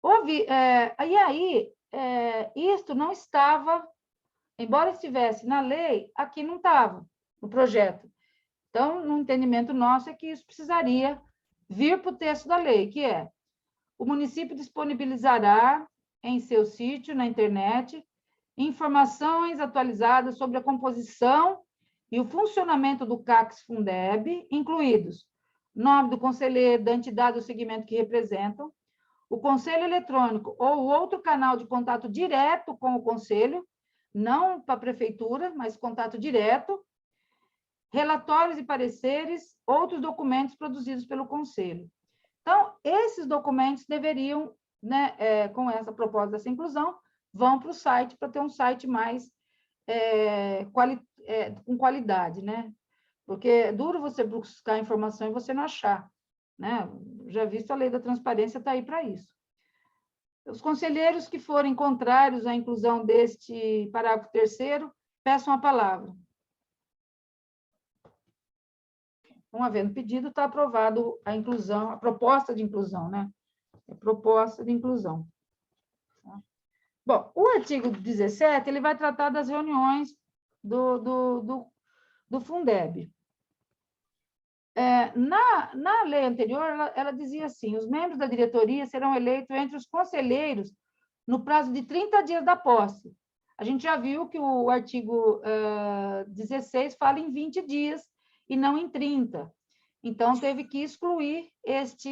E aí, isto não estava, embora estivesse na lei, aqui não estava, no projeto. Então, no entendimento nosso, é que isso precisaria vir para o texto da lei, que é: o município disponibilizará em seu sítio, na internet, informações atualizadas sobre a composição e o funcionamento do CACS Fundeb, incluídos nome do conselheiro, da entidade ou segmento que representam, o conselho eletrônico ou outro canal de contato direto com o conselho, não para a prefeitura, mas contato direto, relatórios e pareceres, outros documentos produzidos pelo conselho. Então, esses documentos deveriam, né, com essa proposta dessa inclusão, vão para o site, para ter um site mais com qualidade, né? Porque é duro você buscar informação e você não achar, né? Já visto, a lei da transparência está aí para isso. Os conselheiros que forem contrários à inclusão deste parágrafo 3º, peçam a palavra. Não havendo pedido, está aprovado a inclusão, a proposta de inclusão, né? A proposta de inclusão. Tá? Bom, o artigo 17, ele vai tratar das reuniões do Fundeb. Na lei anterior, ela dizia assim: os membros da diretoria serão eleitos entre os conselheiros no prazo de 30 dias da posse. A gente já viu que o artigo 16 fala em 20 dias e não em 30. Então, teve que excluir esse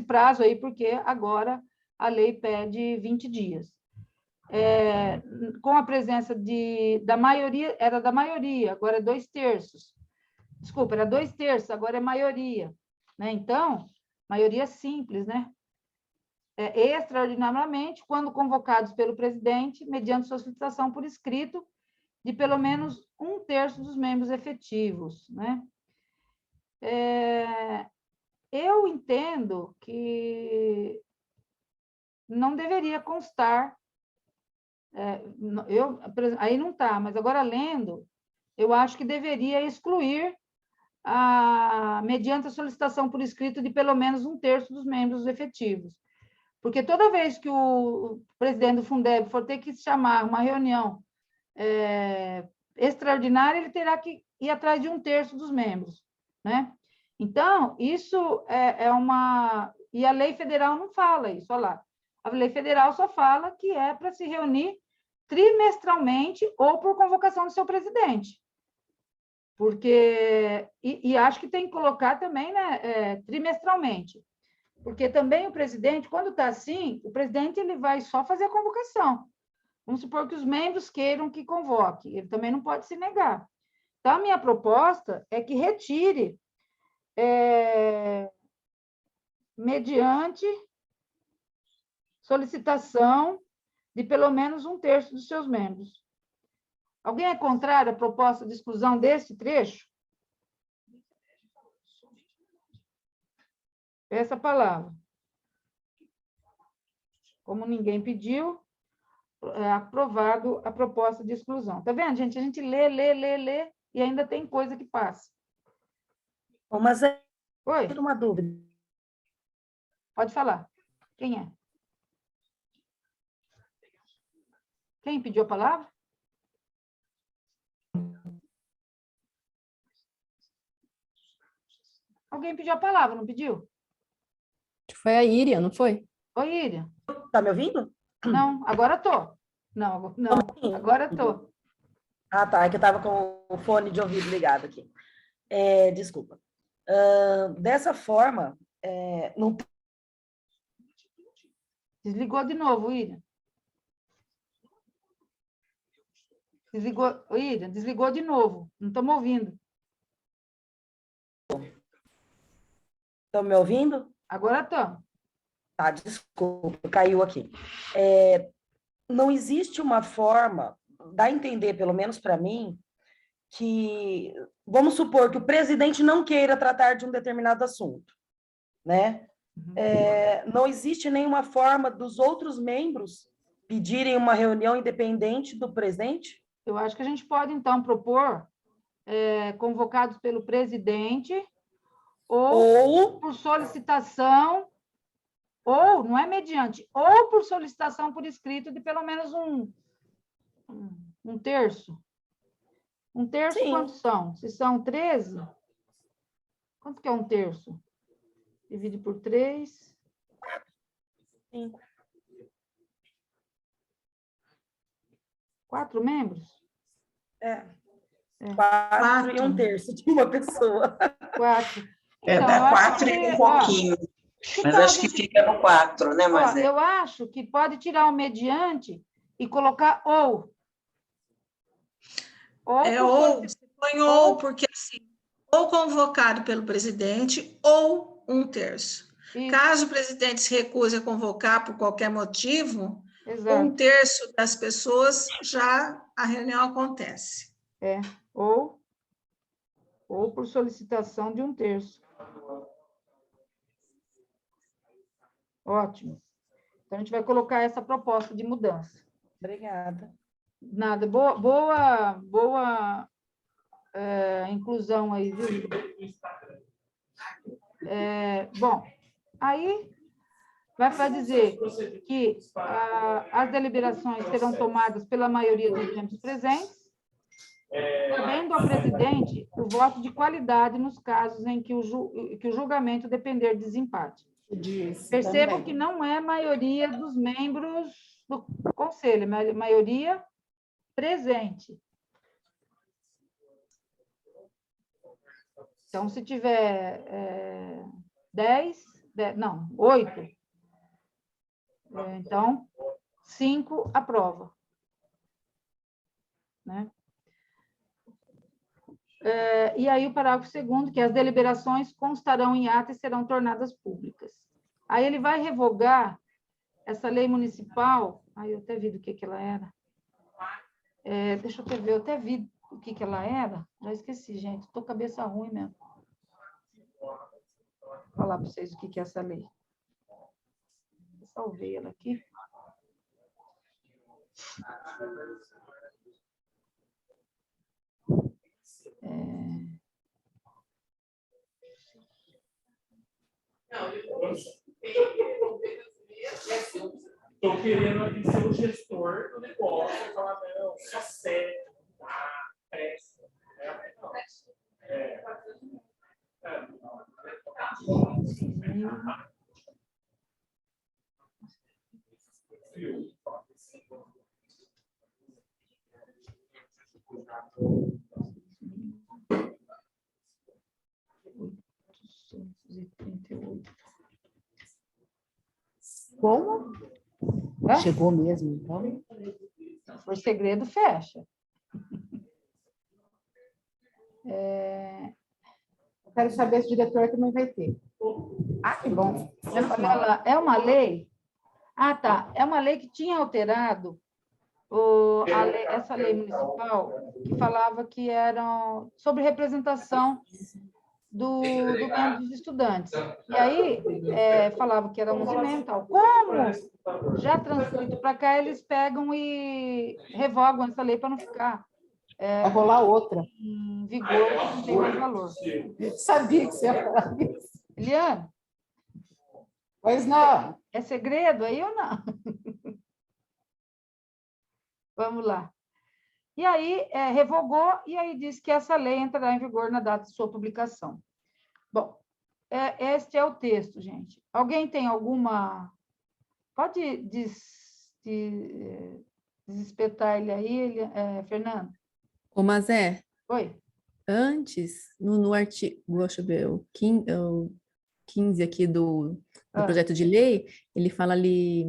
prazo aí, porque agora a lei pede 20 dias. Com a presença da maioria, era da maioria, agora é 2/3. Desculpa, era 2/3, agora é maioria. Né? Então, maioria simples, né? Extraordinariamente, quando convocados pelo presidente, mediante solicitação por escrito de pelo menos 1/3 dos membros efetivos. Né? Eu entendo que não deveria constar. Aí não está, mas agora lendo, eu acho que deveria excluir mediante a solicitação por escrito de pelo menos 1/3 dos membros efetivos. Porque toda vez que o presidente do Fundeb for ter que chamar uma reunião extraordinária, ele terá que ir atrás de 1/3 dos membros, né? Então, isso é uma... E a lei federal não fala isso, olha lá. A lei federal só fala que é para se reunir trimestralmente ou por convocação do seu presidente. Porque... E acho que tem que colocar também, né, trimestralmente. Porque também o presidente, quando está assim, o presidente ele vai só fazer a convocação. Vamos supor que os membros queiram que convoque. Ele também não pode se negar. Então, a minha proposta é que retire mediante solicitação de pelo menos 1/3 dos seus membros. Alguém é contrário à proposta de exclusão desse trecho? Essa palavra. Como ninguém pediu, é aprovado a proposta de exclusão. Tá vendo, gente? A gente lê, e ainda tem coisa que passa. Mas Oi? tenho uma dúvida. Pode falar. Quem é? Quem pediu a palavra? Alguém pediu a palavra, não pediu? Foi a Íria, não foi? Oi, Íria. Tá me ouvindo? Não, agora tô. Não, agora tô. Ah, tá. É que eu estava com o fone de ouvido ligado aqui. Desculpa. Dessa forma, não... Desligou de novo, Íria. Desligou de novo. Não estamos ouvindo. Estão me ouvindo? Agora estamos. Tá, desculpa, caiu aqui. Não existe uma forma, dá a entender, pelo menos para mim, que, vamos supor que o presidente não queira tratar de um determinado assunto, né? Não existe nenhuma forma dos outros membros pedirem uma reunião independente do presidente? Eu acho que a gente pode, então, propor convocados pelo presidente ou por solicitação, ou, não é mediante, ou por solicitação por escrito de pelo menos 1/3. 1/3, Sim. quantos são? Se são 13, quanto que é 1/3? Divide por 3. 5. 4 membros? 4 e 1/3 de uma pessoa. 4. Então, dá 4 e um pouquinho. Mas acho que fica no 4, né, mas eu acho que pode tirar o mediante e colocar ou. Você põe ou, porque assim, ou convocado pelo presidente, ou 1/3. Isso. Caso o presidente se recuse a convocar por qualquer motivo, Exato. 1/3 das pessoas, já a reunião acontece. Ou por solicitação de 1/3. Ótimo. Então, a gente vai colocar essa proposta de mudança. Obrigada. Nada. Boa inclusão aí, viu? Bom, aí vai para dizer que as deliberações serão tomadas pela maioria dos membros presentes, cabendo ao presidente o voto de qualidade nos casos em que o julgamento depender de desempate. Percebam que não é a maioria dos membros do conselho, é maioria presente. Então, se tiver 8, então 5 aprova. Né? E aí o parágrafo 2º, que as deliberações constarão em ata e serão tornadas públicas. Aí ele vai revogar essa lei municipal, eu até vi do que ela era. Deixa eu ver, eu até vi o que ela era, já esqueci, gente, estou cabeça ruim mesmo. Vou falar para vocês o que é essa lei. salvei ela aqui. Estou querendo aqui ser o gestor do negócio e falar, não, só sério, tá, presta. Como? Chegou mesmo, então. Por segredo, fecha. Quero saber se o diretor também vai ter. Ah, que bom. Olha lá, é uma lei. Ah, tá. É uma lei que tinha alterado essa lei municipal, que falava que eram sobre representação do membro dos estudantes. E aí, falava que era 11 e tal. Como já transcrito para cá, eles pegam e revogam essa lei para não ficar Vai rolar outra. em vigor, que não tem mais valor. Sabia que você ia falar isso. Eliane, Pois não. é segredo aí ou não? Vamos lá. E aí, revogou, e aí diz que essa lei entrará em vigor na data de sua publicação. Bom, este é o texto, gente. Alguém tem alguma... Pode desespetar ele aí, Fernando? Ô, Mazé, Oi? antes, no artigo, deixa eu ver, o 15 aqui do projeto de lei, ele fala ali,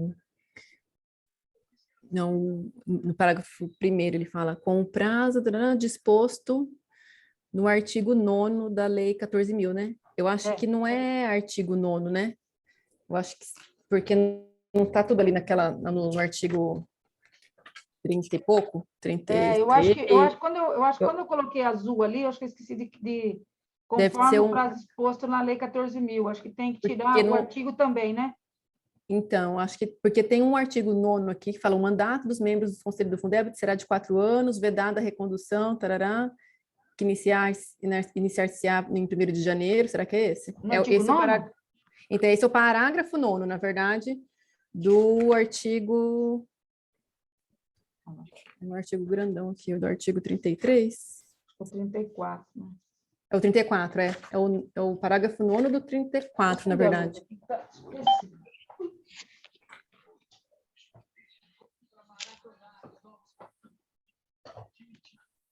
não, no parágrafo 1º, ele fala, com o prazo disposto no artigo 9º da lei 14.000, né? Eu acho que não é artigo 9º, né? Eu acho que, porque não está tudo ali no artigo 30 e pouco, 33. Eu acho que quando eu coloquei azul ali, eu acho que eu esqueci de conforme o prazo exposto na lei 14.000, acho que tem que tirar o artigo também, né? Então, acho que porque tem um artigo 9º aqui que fala o mandato dos membros do Conselho do Fundeb será de 4 anos, vedada a recondução, tarará, que iniciar-se-á em 1º de janeiro, será que é esse? Esse Então, esse é o parágrafo 9º, na verdade, do artigo... Um artigo grandão aqui, o do artigo 33. O 34, né? É o 34, é o parágrafo 9º do 34, na verdade.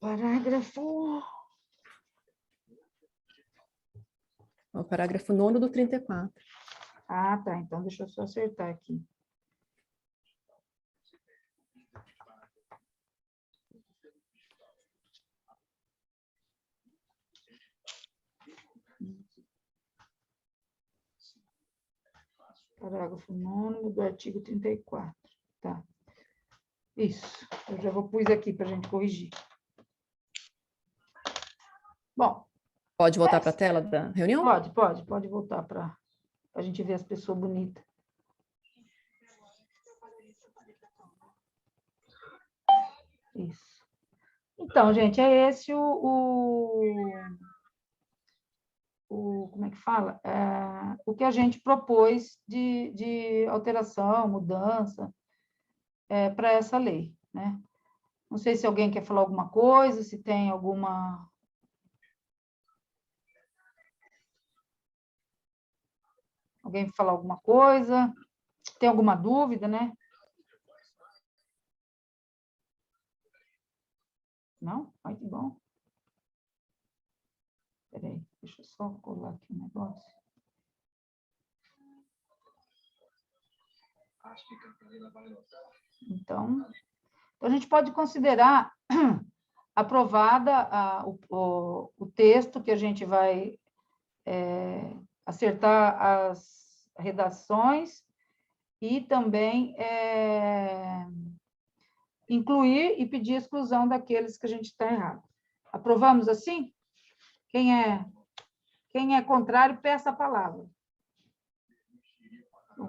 Parágrafo... É o parágrafo 9º do 34. Ah, tá. Então, deixa eu só acertar aqui. Parágrafo 9º do artigo 34. Tá. Isso. Eu já vou pôr aqui para a gente corrigir. Bom. Pode voltar para a tela da reunião? Pode voltar para a gente ver as pessoas bonitas. Isso. Então, gente, é esse como é que fala? O que a gente propôs de alteração, mudança para essa lei, né? Não sei se alguém quer falar alguma coisa, se tem alguma... Alguém falar alguma coisa? Tem alguma dúvida, né? Não? Ai, que bom. Espera aí, deixa eu só colar aqui o negócio. Então, a gente pode considerar aprovada o texto que a gente vai acertar as redações e também incluir e pedir exclusão daqueles que a gente está errado. Aprovamos assim? Quem é contrário, peça a palavra.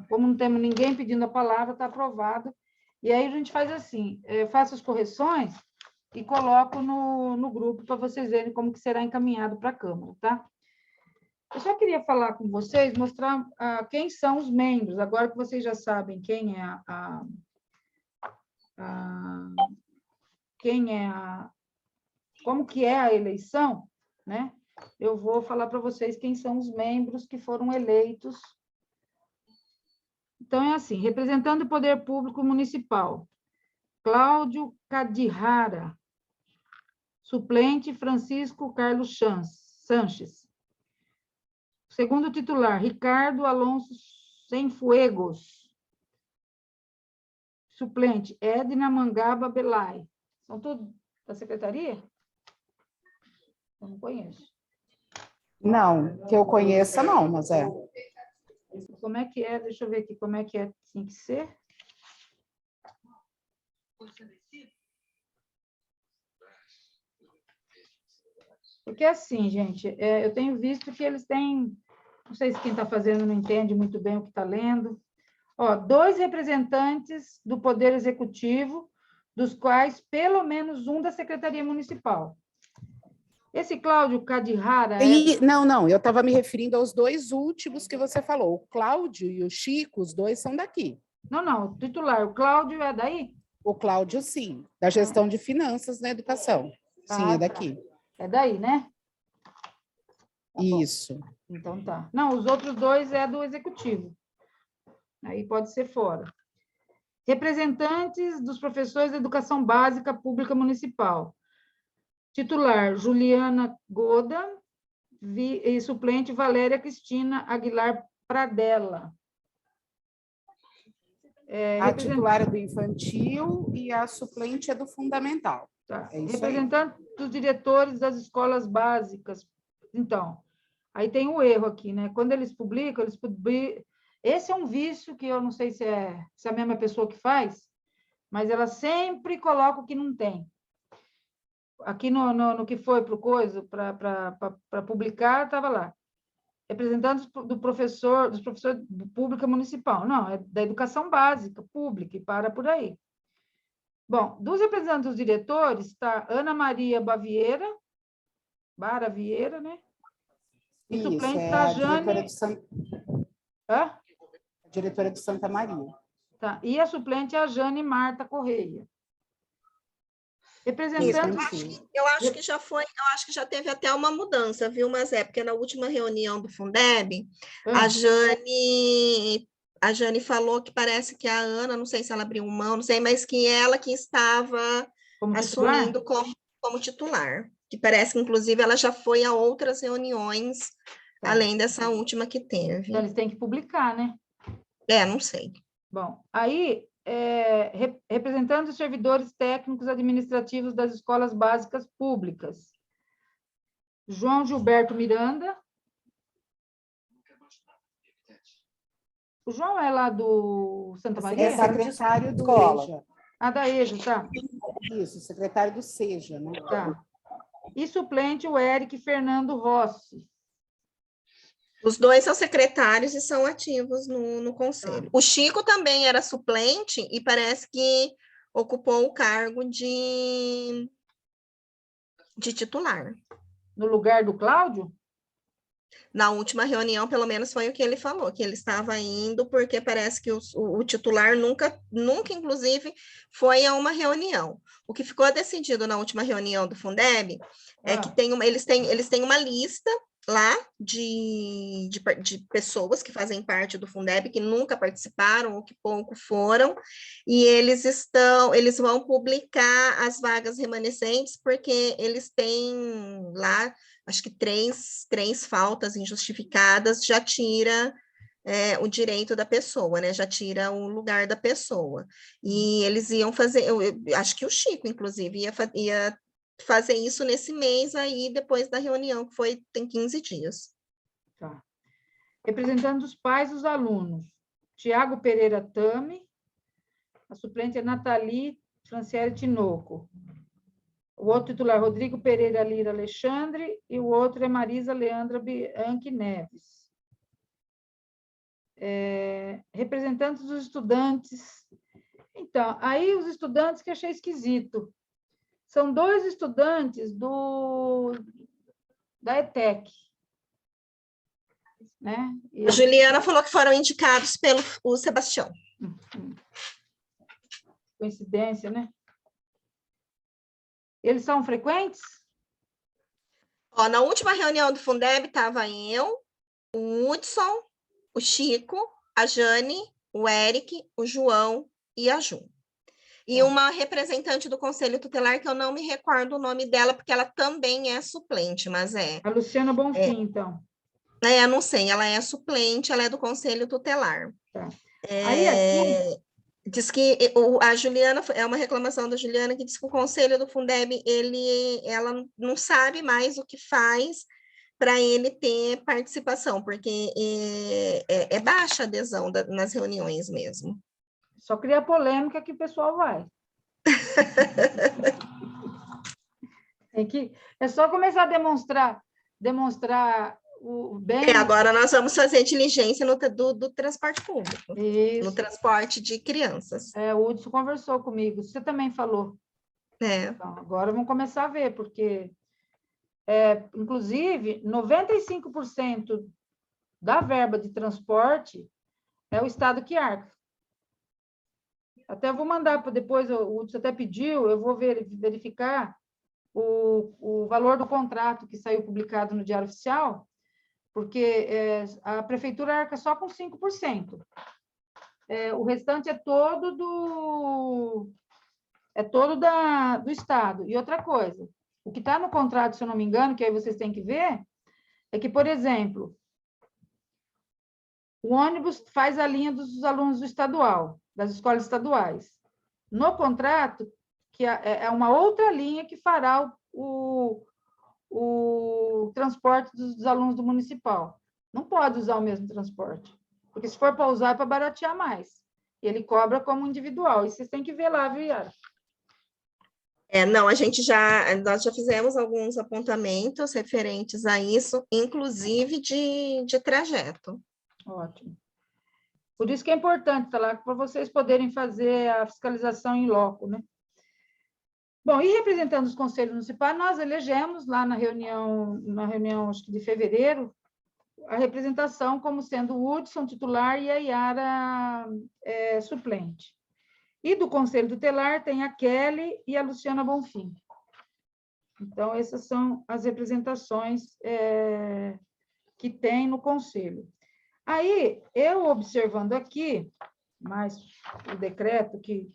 Como não temos ninguém pedindo a palavra, está aprovado. E aí a gente faz assim, faço as correções e coloco no grupo para vocês verem como que será encaminhado para a Câmara, tá? Eu só queria falar com vocês, mostrar quem são os membros, agora que vocês já sabem quem é como que é a eleição, né? Eu vou falar para vocês quem são os membros que foram eleitos. Então, é assim, representando o Poder Público Municipal, Cláudio Cadihara, suplente Francisco Carlos Sanches. Segundo titular, Ricardo Alonso Cienfuegos. Suplente, Edna Mangaba Belay. São todos da secretaria? Eu não conheço. Não, que eu conheça, não, mas é. Como é que é? Deixa eu ver aqui como é que tem que ser. Porque assim, gente, eu tenho visto que eles têm, não sei se quem está fazendo não entende muito bem o que está lendo. Ó, 2 representantes do Poder Executivo, dos quais pelo menos um da Secretaria Municipal. Esse Cláudio Cadihara... Não, eu estava me referindo aos 2 últimos que você falou. O Cláudio e o Chico, os 2 são daqui. Não, o titular, o Cláudio é daí? O Cláudio, sim, da gestão de finanças na educação. Sim, é daqui. É daí, né? Tá, isso. Então tá. Não, os outros 2 é do Executivo. Aí pode ser fora. Representantes dos professores de Educação Básica Pública Municipal. Titular, Juliana Goda, e suplente, Valéria Cristina Aguilar Pradella. A titular é do infantil e a suplente é do fundamental. Tá. É isso representante dos diretores das escolas básicas. Então, aí tem o erro aqui, né? Quando eles publicam, esse é um vício que eu não sei se é a mesma pessoa que faz, mas ela sempre coloca o que não tem. Aqui no que foi para o coisa, para publicar, estava lá. Representantes dos professores pública municipal. Não, é da educação básica, pública, e para por aí. Bom, dos representantes dos diretores, está Ana Maria Bara Vieira, né? E isso, suplente é está a Jane... A diretora de Santa Maria. Tá. E a suplente é a Jane Marta Correia. Representando... Eu acho que já foi, eu acho que já teve até uma mudança, viu, mas porque na última reunião do Fundeb, a Jane falou que parece que a Ana, não sei se ela abriu mão, não sei, mas que ela que estava assumindo como titular. Que parece que, inclusive, ela já foi a outras reuniões, além dessa última que teve. Então, eles têm que publicar, né? Não sei. Bom, aí, representando os servidores técnicos administrativos das escolas básicas públicas. João Gilberto Miranda. O João é lá do Santa Maria? É secretário do EJA. Da EJA, tá. Isso, secretário do SEJA, né? Tá. E suplente o Eric Fernando Rossi. Os 2 são secretários e são ativos no conselho. O Chico também era suplente e parece que ocupou o cargo de titular. No lugar do Cláudio? Na última reunião, pelo menos, foi o que ele falou, que ele estava indo porque parece que o titular nunca, inclusive, foi a uma reunião. O que ficou decidido na última reunião do Fundeb é que eles têm uma lista lá de pessoas que fazem parte do Fundeb, que nunca participaram ou que pouco foram, e eles vão publicar as vagas remanescentes, porque eles têm lá, acho que três faltas injustificadas, já tira o direito da pessoa, né? Já tira o lugar da pessoa. E eles iam fazer, eu acho que o Chico, inclusive, ia fazer isso nesse mês aí, depois da reunião, que tem 15 dias. Tá. Representando os pais dos alunos, Tiago Pereira Tami, a suplente é Nathalie Franciele Tinoco. O outro titular, Rodrigo Pereira Lira Alexandre, e o outro é Marisa Leandra Bianchi Neves. representantes dos estudantes. Então, aí os estudantes que achei esquisito. São 2 estudantes da ETEC. Né? A Juliana falou que foram indicados pelo o Sebastião. Coincidência, né? Eles são frequentes? Ó, na última reunião do Fundeb estava eu, o Hudson, o Chico, a Jane, o Eric, o João e a Ju. E uma representante do Conselho Tutelar, que eu não me recordo o nome dela, porque ela também é suplente, mas é... A Luciana Bonfim, então. Não sei, ela é suplente, ela é do Conselho Tutelar. Tá. Aí aqui... Diz que a Juliana, é uma reclamação da Juliana, que diz que o Conselho do Fundeb, ela não sabe mais o que faz para ele ter participação, porque é baixa a adesão nas reuniões mesmo. Só cria polêmica que o pessoal vai. É só começar a demonstrar o bem... Agora nós vamos fazer diligência do transporte público. Isso. No transporte de crianças. O Hudson conversou comigo, você também falou. Então, agora vamos começar a ver, porque, inclusive, 95% da verba de transporte é o Estado que arca. Até vou mandar para depois, o Hudson até pediu, eu vou verificar o valor do contrato que saiu publicado no Diário Oficial, porque a prefeitura arca só com 5%. O restante é todo do Estado. E outra coisa, o que está no contrato, se eu não me engano, que aí vocês têm que ver, é que, por exemplo, o ônibus faz a linha dos alunos do estadual, das escolas estaduais. No contrato, que é uma outra linha que fará o transporte dos alunos do municipal. Não pode usar o mesmo transporte, porque se for para usar, é para baratear mais. E ele cobra como individual. E vocês têm que ver lá, viu, Yara? Não, nós já fizemos alguns apontamentos referentes a isso, inclusive de trajeto. Ótimo. Por isso que é importante, tá lá, para vocês poderem fazer a fiscalização em loco, né? Bom, e representando os conselhos municipais, nós elegemos lá na reunião acho que de fevereiro, a representação como sendo o Hudson titular e a Yara suplente. E do Conselho Tutelar tem a Kelly e a Luciana Bonfim. Então, essas são as representações que tem no Conselho. Aí, eu observando aqui, mais o decreto que...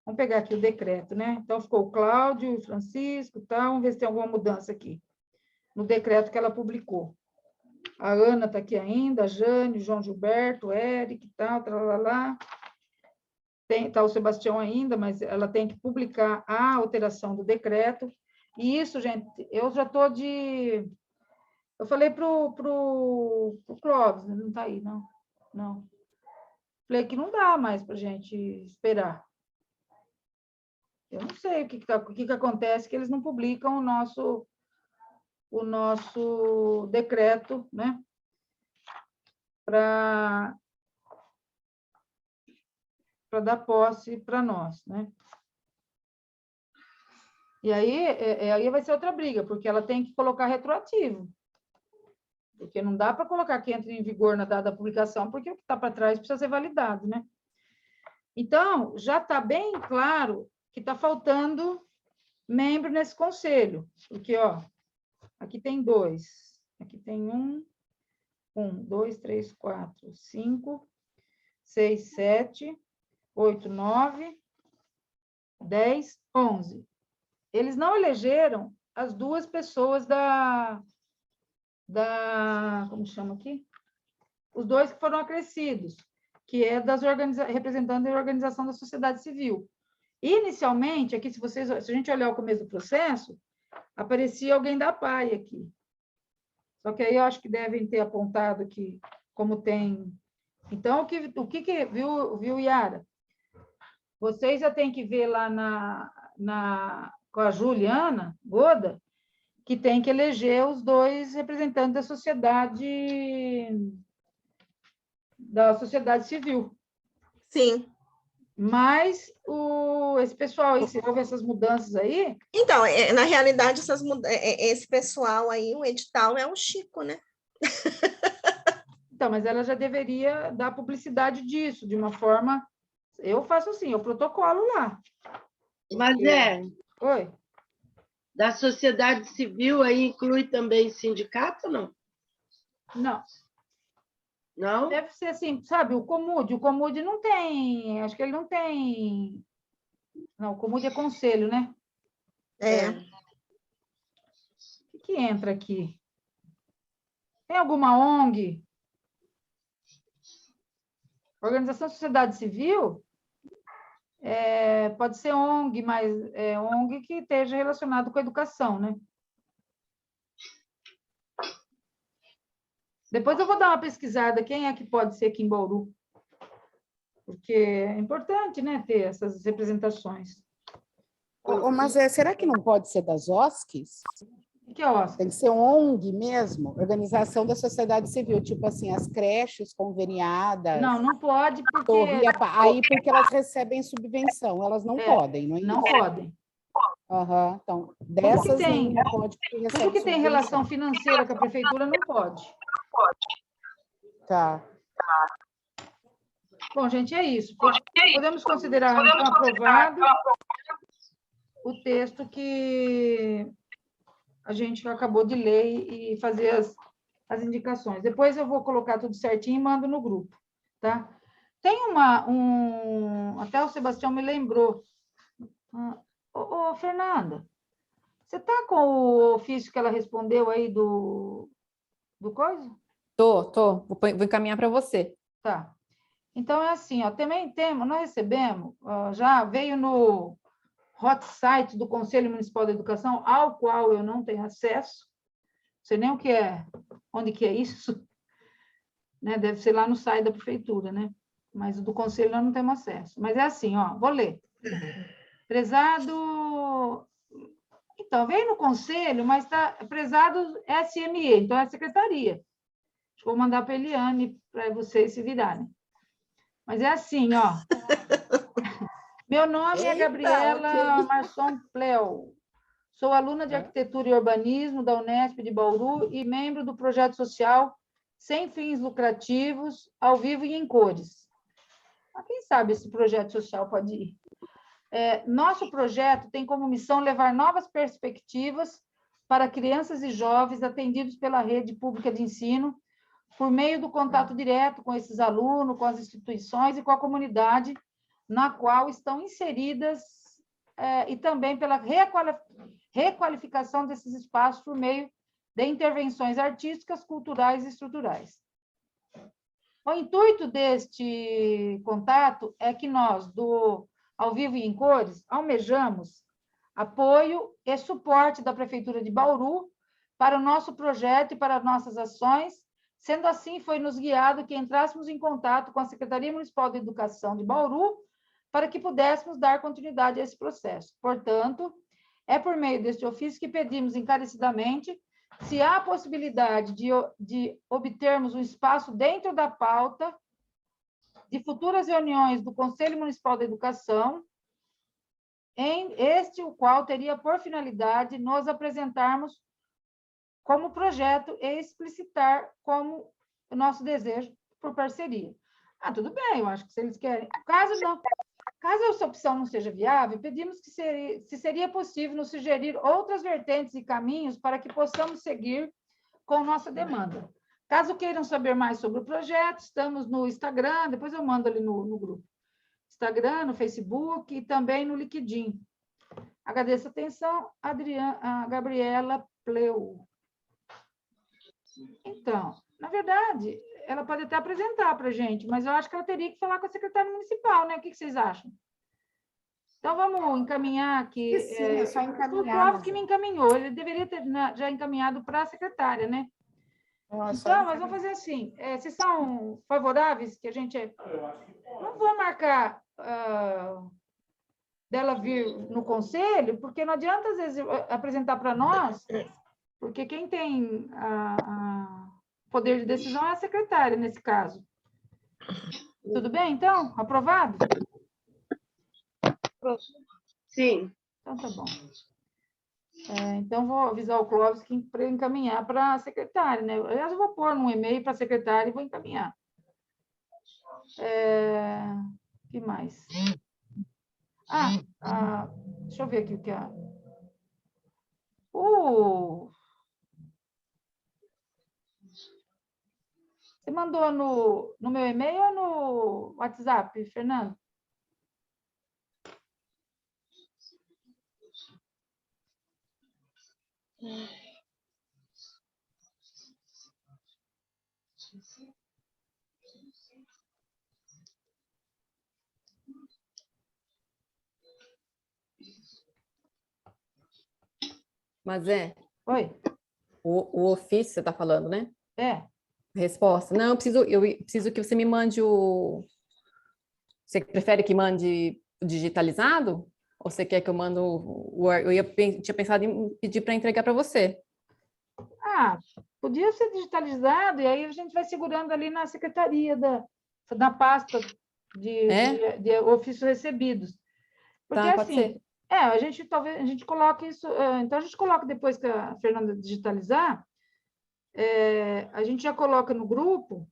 Vamos pegar aqui o decreto, né? Então, ficou o Cláudio, o Francisco, tá? Vamos ver se tem alguma mudança aqui no decreto que ela publicou. A Ana está aqui ainda, a Jane, o João Gilberto, o Eric, tal, lá. Está o Sebastião ainda, mas ela tem que publicar a alteração do decreto. E isso, gente, eu já estou de... Eu falei para o Clóvis, não está aí, não. Não. Falei que não dá mais para a gente esperar. Eu não sei o que acontece, que eles não publicam o nosso decreto, né? Para dar posse para nós, né? E aí vai ser outra briga, porque ela tem que colocar retroativo. Porque não dá para colocar que entre em vigor na data da publicação, porque o que está para trás precisa ser validado, né? Então, já está bem claro que está faltando membro nesse conselho, porque, ó, aqui tem 2, aqui tem 1, 2, 3, 4, 5, 6, 7, 8, 9, 10, 11. Eles não elegeram as 2 pessoas como chama aqui? Os 2 que foram acrescidos, que é representando a organização da sociedade civil. Inicialmente, aqui, se a gente olhar o começo do processo, aparecia alguém da PAI aqui. Só que aí eu acho que devem ter apontado que, como tem... Então, o que viu, Yara? Vocês já têm que ver lá com a Juliana Goda, que tem que eleger os 2 representantes da sociedade da sociedade civil. Sim. Mas esse pessoal aí, se houve essas mudanças aí... Então, na realidade, esse pessoal aí, o edital é o Chico, né? Então, mas ela já deveria dar publicidade disso, de uma forma... Eu faço assim, eu protocolo lá. Mas Oi? Da sociedade civil aí inclui também sindicato, não? Não. Não? Deve ser assim, sabe, o Comude não tem, acho que ele não tem... Não, o Comude é conselho, né? O que entra aqui? Tem alguma ONG? Organização Sociedade Civil? Pode ser ONG, mas é ONG que esteja relacionado com a educação, né? Depois eu vou dar uma pesquisada, quem é que pode ser aqui em Bauru? Porque é importante, né, ter essas representações. Mas será que não pode ser das OSCs? O que é OSC? Tem que ser ONG mesmo, Organização da Sociedade Civil, tipo assim, as creches conveniadas. Não pode, porque... Aí porque elas recebem subvenção, elas não podem, não é isso? Não podem. Então, dessas não pode. Tudo que tem relação financeira com a prefeitura não pode. Tá. Bom, gente, é isso. Podemos considerar então, aprovado o texto que a gente acabou de ler e fazer as indicações. Depois eu vou colocar tudo certinho e mando no grupo, tá? Tem até o Sebastião me lembrou. Fernanda, você está com o ofício que ela respondeu aí do coisa? Tô. Vou encaminhar para você. Tá. Então, é assim, também nós recebemos, já veio no hot site do Conselho Municipal de Educação, ao qual eu não tenho acesso, não sei nem o que é, onde que é isso, né? Deve ser lá no site da prefeitura, né? Mas o do Conselho nós não temos acesso. Mas é assim, vou ler. Prezado... Então, veio no Conselho, mas está prezado SME, então é a Secretaria. Vou mandar para a Eliane, para vocês se virarem. Mas é assim, Meu nome é Gabriela Marçom Pleu. Sou aluna de Arquitetura e Urbanismo da Unesp de Bauru e membro do projeto social Sem Fins Lucrativos, ao vivo e em cores. Quem sabe esse projeto social pode ir? Nosso projeto tem como missão levar novas perspectivas para crianças e jovens atendidos pela rede pública de ensino, por meio do contato direto com esses alunos, com as instituições e com a comunidade na qual estão inseridas, e também pela requalificação desses espaços por meio de intervenções artísticas, culturais e estruturais. O intuito deste contato é que nós, do Ao Vivo e em Cores, almejamos apoio e suporte da Prefeitura de Bauru para o nosso projeto e para nossas ações. Sendo assim, foi nos guiado que entrássemos em contato com a Secretaria Municipal de Educação de Bauru para que pudéssemos dar continuidade a esse processo. Portanto, é por meio deste ofício que pedimos encarecidamente se há a possibilidade de obtermos um espaço dentro da pauta de futuras reuniões do Conselho Municipal de Educação, o qual teria por finalidade nos apresentarmos como projeto e explicitar como o nosso desejo por parceria. Tudo bem, eu acho que se eles querem. Caso essa opção não seja viável, pedimos que se seria possível nos sugerir outras vertentes e caminhos para que possamos seguir com nossa demanda. Caso queiram saber mais sobre o projeto, estamos no Instagram, depois eu mando ali no grupo. Instagram, no Facebook e também no LinkedIn. Agradeço a atenção, a Gabriela Pleu. Então, na verdade, ela pode até apresentar para a gente, mas eu acho que ela teria que falar com a secretária municipal, né? O que vocês acham? Então, vamos encaminhar aqui. Sim, é só encaminhar. O Clóvis que me encaminhou, ele deveria ter já encaminhado para a secretária, né? Então, nós vamos fazer assim, vocês são favoráveis que a gente... Não vou marcar dela vir no conselho, porque não adianta, às vezes, apresentar para nós, porque quem tem poder de decisão é a secretária, nesse caso. Tudo bem, então? Aprovado? Sim. Então, tá bom. Então, vou avisar o Clóvis para ele encaminhar para a secretária, né? Aliás, eu vou pôr num e-mail para a secretária e vou encaminhar. O que mais? Deixa eu ver aqui o que é. Você mandou no meu e-mail ou no WhatsApp, Fernando? Mas Oi. O ofício você está falando, né? Resposta. Não, eu preciso que você me mande o... Você prefere que mande digitalizado? Ou você quer que eu mande tinha pensado em pedir para entregar para você. Podia ser digitalizado, e aí a gente vai segurando ali na secretaria da pasta de ofícios recebidos. Porque Tá, pode assim, ser. a gente coloca isso, então a gente coloca depois que a Fernanda digitalizar, a gente já coloca no grupo,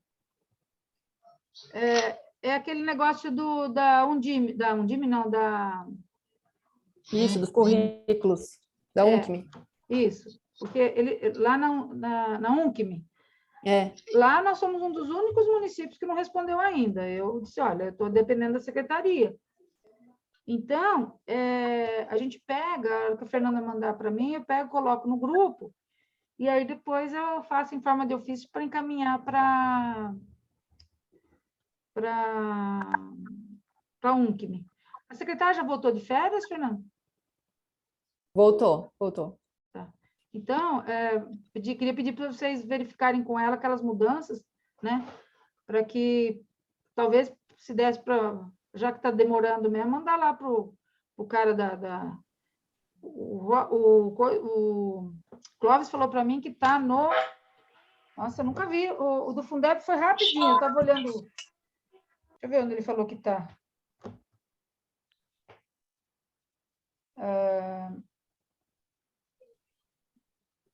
aquele negócio da Undime, não, Isso, dos currículos, da UNCME. Isso, porque lá na UNCME, lá nós somos um dos únicos municípios que não respondeu ainda. Eu disse, olha, eu estou dependendo da secretaria. Então, a gente pega, o que a Fernanda mandar para mim, eu pego, coloco no grupo, e aí depois eu faço em forma de ofício para encaminhar para a UNCME. A secretária já voltou de férias, Fernanda? Voltou. Tá. Então, queria pedir para vocês verificarem com ela aquelas mudanças, né? Para que talvez se desse para, já que está demorando mesmo, mandar lá para o cara o Clóvis falou para mim que está no... Nossa, eu nunca vi. O do Fundeb foi rapidinho, eu estava olhando. Deixa eu ver onde ele falou que está.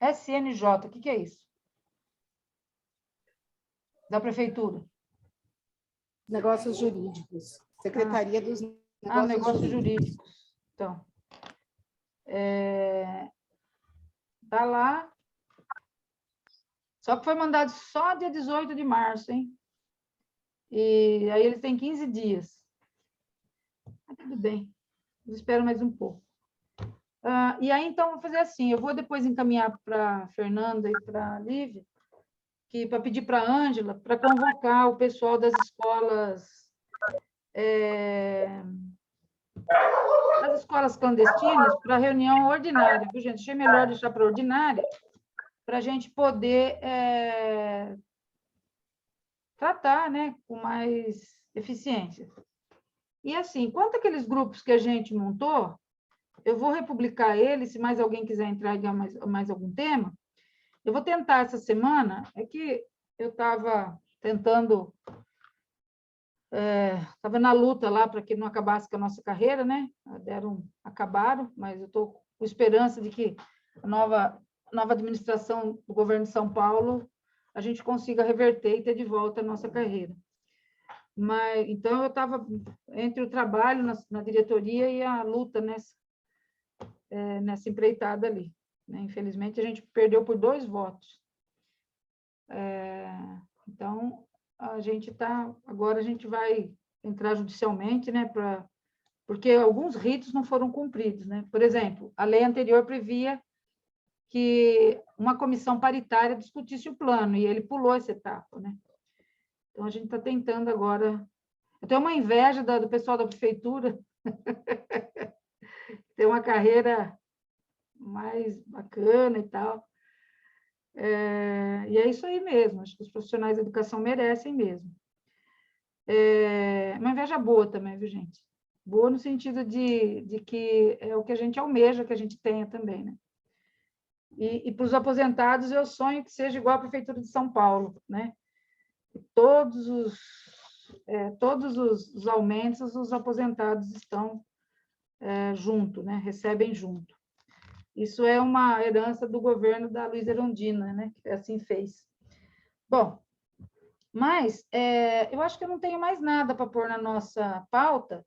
SNJ, o que é isso? Da prefeitura. Negócios jurídicos. Secretaria dos Negócios jurídicos. Então, tá lá. Só que foi mandado só dia 18 de março, hein? E aí eles têm 15 dias. Mas tudo bem. Eu espero mais um pouco. E aí, então, vou fazer assim, eu vou depois encaminhar para a Fernanda e para a Lívia, para pedir para a Ângela, para convocar o pessoal das escolas clandestinas para reunião ordinária, viu, gente? Achei melhor deixar para ordinária, para a gente poder tratar, né, com mais eficiência. E assim, quanto àqueles grupos que a gente montou, eu vou republicar eles, se mais alguém quiser entrar em mais algum tema. Eu vou tentar essa semana, é que eu estava tentando, estava na luta lá para que não acabasse com a nossa carreira, né? Acabaram, mas eu estou com esperança de que a nova administração do governo de São Paulo a gente consiga reverter e ter de volta a nossa carreira. Mas, então, eu estava entre o trabalho na diretoria e a luta nessa empreitada ali, né? Infelizmente, a gente perdeu por 2 votos. Então, agora a gente vai entrar judicialmente, né? Porque alguns ritos não foram cumpridos, né? Por exemplo, a lei anterior previa que uma comissão paritária discutisse o plano, e ele pulou essa etapa, né? Então, a gente está tentando agora... Eu tenho uma inveja do pessoal da prefeitura, ter uma carreira mais bacana e tal. E é isso aí mesmo, acho que os profissionais da educação merecem mesmo. Uma inveja boa também, viu, gente? Boa no sentido de que é o que a gente almeja que a gente tenha também, né? E para os aposentados, eu sonho que seja igual a Prefeitura de São Paulo, né? Todos todos os aumentos, os aposentados estão junto, né? Recebem junto. Isso é uma herança do governo da Luísa Erundina, né? Que assim fez. Bom, mas eu acho que eu não tenho mais nada para pôr na nossa pauta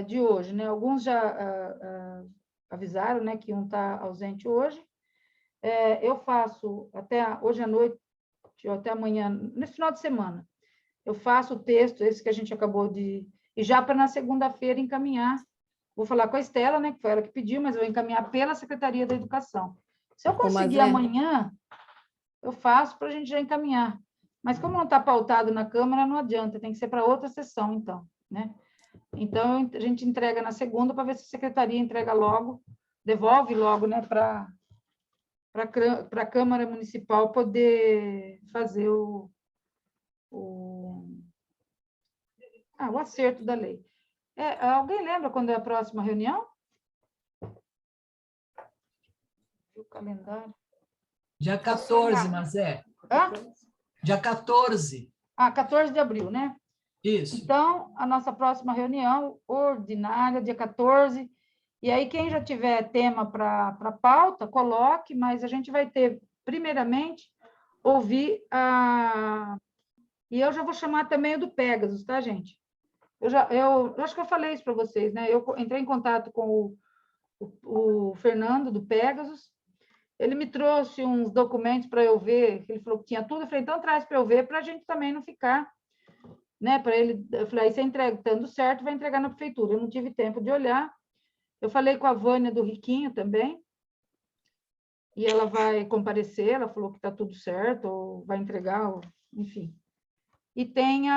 de hoje, né? Alguns já avisaram, né, que um está ausente hoje. Eu faço até hoje à noite, ou até amanhã, nesse final de semana, eu faço o texto, esse que a gente acabou de... E já para na segunda-feira encaminhar. Vou falar com a Estela, né, que foi ela que pediu, mas eu vou encaminhar pela Secretaria da Educação. Se eu conseguir amanhã, eu faço para a gente já encaminhar. Mas como não está pautado na Câmara, não adianta, tem que ser para outra sessão, então, né? Então, a gente entrega na segunda para ver se a Secretaria entrega logo, devolve logo, né, para a Câmara Municipal poder fazer o acerto da lei. Alguém lembra quando é a próxima reunião? O calendário. Dia 14, Mazé. Hã? Dia 14. 14 de abril, né? Isso. Então, a nossa próxima reunião ordinária, dia 14. E aí, quem já tiver tema para pauta, coloque, mas a gente vai ter, primeiramente, ouvir a... E eu já vou chamar também o do Pegasus, tá, gente? Eu acho que eu falei isso para vocês, né? Eu entrei em contato com o Fernando, do Pegasus. Ele me trouxe uns documentos para eu ver, ele falou que tinha tudo. Eu falei, então traz para eu ver, para a gente também não ficar, né? Para ele, eu falei, aí você entrega, dando certo, vai entregar na prefeitura. Eu não tive tempo de olhar. Eu falei com a Vânia do Riquinho também, e ela vai comparecer, ela falou que está tudo certo, ou vai entregar, enfim. E tem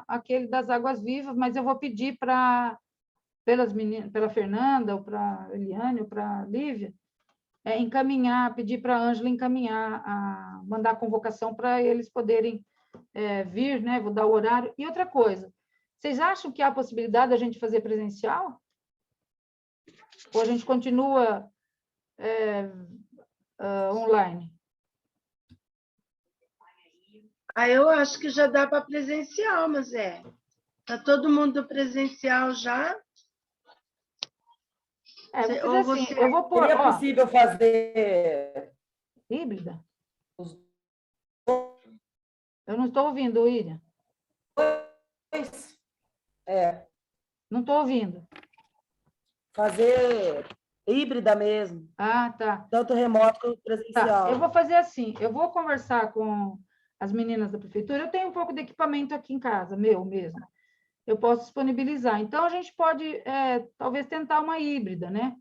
aquele das Águas Vivas, mas eu vou pedir pela Fernanda, ou para a Eliane, ou para a Lívia, encaminhar, pedir para a Ângela encaminhar, mandar a convocação para eles poderem vir, né? Vou dar o horário. E outra coisa, vocês acham que há a possibilidade da gente fazer presencial? Ou a gente continua online? Eu acho que já dá para presencial, mas está todo mundo presencial já? Vou fazer assim, eu vou pôr... Seria possível fazer... Híbrida? Eu não estou ouvindo, William. Não estou ouvindo. Fazer híbrida mesmo. Tá. Tanto remoto quanto presencial. Tá. Eu vou fazer assim, eu vou conversar com as meninas da prefeitura. Eu tenho um pouco de equipamento aqui em casa, meu mesmo. Eu posso disponibilizar. Então, a gente pode, talvez, tentar uma híbrida, né?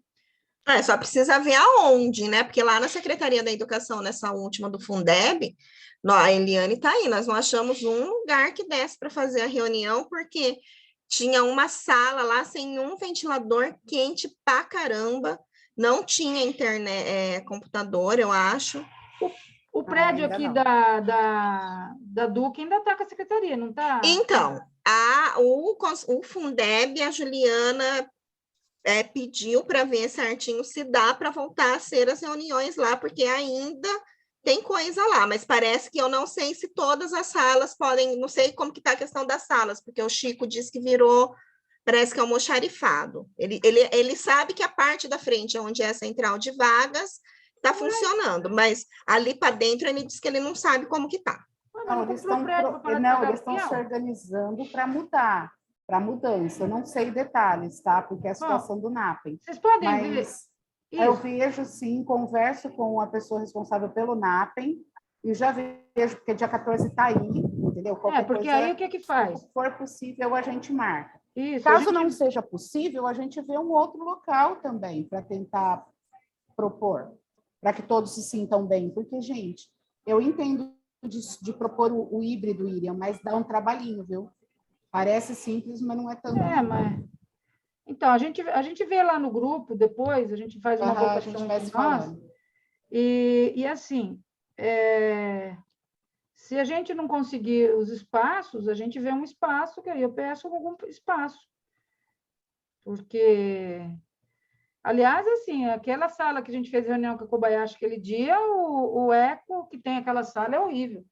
Só precisa ver aonde, né? Porque lá na Secretaria da Educação, nessa última do Fundeb, a Eliane está aí, nós não achamos um lugar que desse para fazer a reunião, porque tinha uma sala lá sem um ventilador quente pra caramba, não tinha internet, computador, eu acho. O prédio aqui da Duque ainda está com a secretaria, não está? Então, o Fundeb, a Juliana pediu para ver certinho se dá para voltar a ser as reuniões lá, porque ainda tem coisa lá, mas parece que eu não sei se todas as salas podem, não sei como que está a questão das salas, porque o Chico disse que virou, parece que é almoxarifado. Ele sabe que a parte da frente, onde é a central de vagas, está funcionando, mas ali para dentro ele disse que ele não sabe como que está. Não, eles estão se organizando para mudar, para mudança. Eu não sei detalhes, tá? Porque é a situação do NAPEM. Vocês podem ver. Eu vejo, sim, converso com a pessoa responsável pelo NAPEM e já vejo, porque dia 14 está aí, entendeu? Qualquer porque coisa, aí o que faz? Se for possível, a gente marca. Isso, Caso não seja possível, a gente vê um outro local também para tentar propor, para que todos se sintam bem. Porque, gente, eu entendo de propor o híbrido, Iriam, mas dá um trabalhinho, viu? Parece simples, mas não é tanto. Mas... Então, a gente vê lá no grupo, depois, a gente faz uma votação entre nós. E assim, se a gente não conseguir os espaços, a gente vê um espaço, que aí eu peço algum espaço. Porque, aliás, assim, aquela sala que a gente fez reunião com a Kobayashi aquele dia, o eco que tem aquela sala é horrível.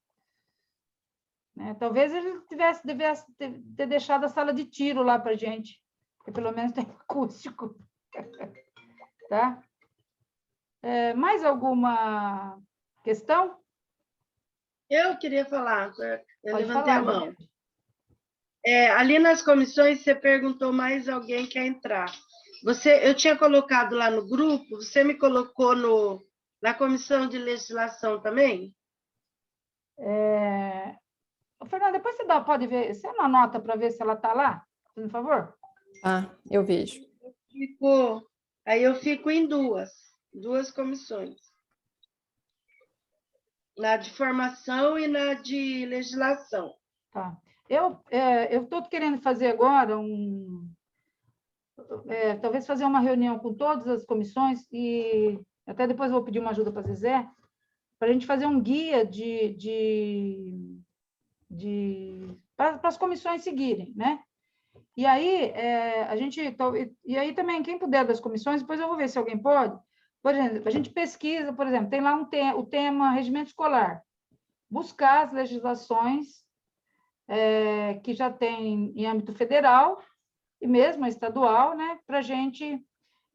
né? Talvez ele devesse ter deixado a sala de tiro lá para a gente, porque pelo menos tem acústico. Tá? Mais alguma questão? Eu queria falar, eu Pode levantei falar, a mão. Ali nas comissões, você perguntou mais alguém quer entrar. Eu tinha colocado lá no grupo, você me colocou na comissão de legislação também? Fernanda, depois você pode ver, você não anota para ver se ela está lá, por favor? Eu vejo. Aí eu fico em duas comissões. Na de formação e na de legislação. Tá. Eu estou querendo fazer agora talvez fazer uma reunião com todas as comissões e até depois vou pedir uma ajuda para a Zezé, para a gente fazer um guia para as comissões seguirem, né? E aí, e aí também, quem puder das comissões, depois eu vou ver se alguém pode. Por exemplo, a gente pesquisa, por exemplo, tem lá o tema regimento escolar. Buscar as legislações que já tem em âmbito federal e mesmo estadual, né? Para a gente.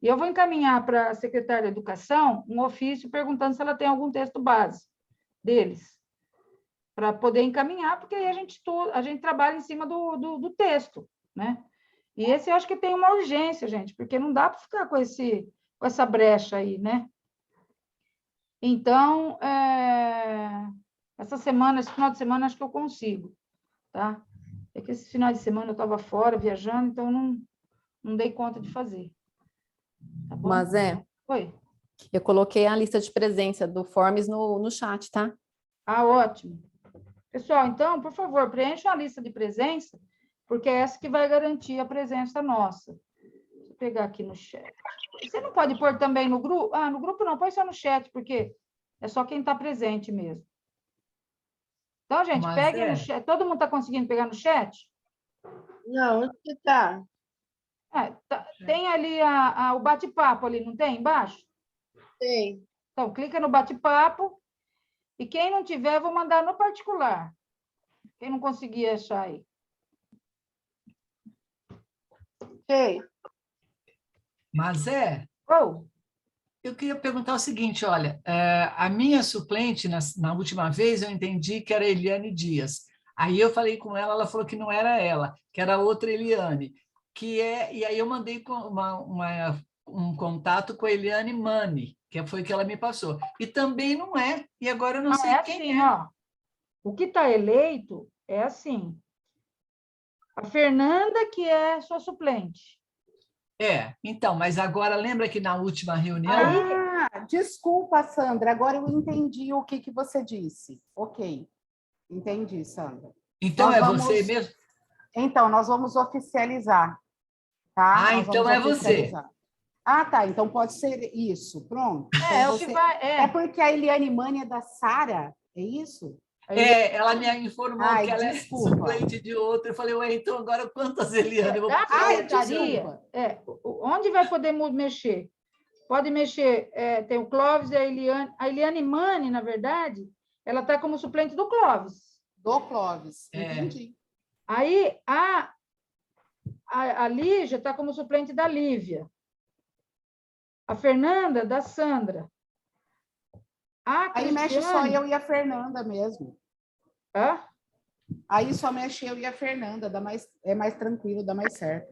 E eu vou encaminhar para a secretária de Educação um ofício perguntando se ela tem algum texto base deles, para poder encaminhar, porque aí a gente trabalha em cima do texto, né? E esse eu acho que tem uma urgência, gente, porque não dá para ficar com essa brecha aí, né? Então, esse final de semana, acho que eu consigo, tá? É que esse final de semana eu estava fora, viajando, então não dei conta de fazer. Tá bom? Mas Oi. Eu coloquei a lista de presença do Forms no chat, tá? Ótimo. Pessoal, então, por favor, preencham a lista de presença, porque é essa que vai garantir a presença nossa. Deixa eu pegar aqui no chat. Você não pode pôr também no grupo? No grupo não, põe só no chat, porque é só quem está presente mesmo. Então, gente, peguem no chat. Todo mundo está conseguindo pegar no chat? Não, onde que está? Tem ali o bate-papo ali, não tem? Embaixo? Tem. Então, clica no bate-papo. E quem não tiver, eu vou mandar no particular. Quem não conseguir achar aí. Sei. Mas eu queria perguntar o seguinte, olha, a minha suplente, na última vez, eu entendi que era Eliane Dias. Aí eu falei com ela, ela falou que não era ela, que era outra Eliane. E aí eu mandei um contato com a Eliane Mani, que foi que ela me passou. E também não é, e agora eu não sei quem é. Ó, o que está eleito é assim. A Fernanda, que é sua suplente. Então, mas agora lembra que na última reunião... Desculpa, Sandra, agora eu entendi o que você disse. Ok, entendi, Sandra. Então você mesmo? Então, nós vamos oficializar, tá? Então é você. Tá, então pode ser isso, pronto. Então o que vai... É porque a Eliane Mani é da Sara, é isso? Ela me informou que ela é suplente de outra. Eu falei, então agora quantas Eliane? Onde vai poder mexer? Pode mexer, tem o Clóvis e a Eliane. A Eliane Mani, na verdade, ela está como suplente do Clóvis. Do Clóvis, entendi. Aí a Lígia está como suplente da Lívia. A Fernanda, da Sandra. Aí mexe só eu e a Fernanda mesmo. Aí só mexe eu e a Fernanda, é mais tranquilo, dá mais certo.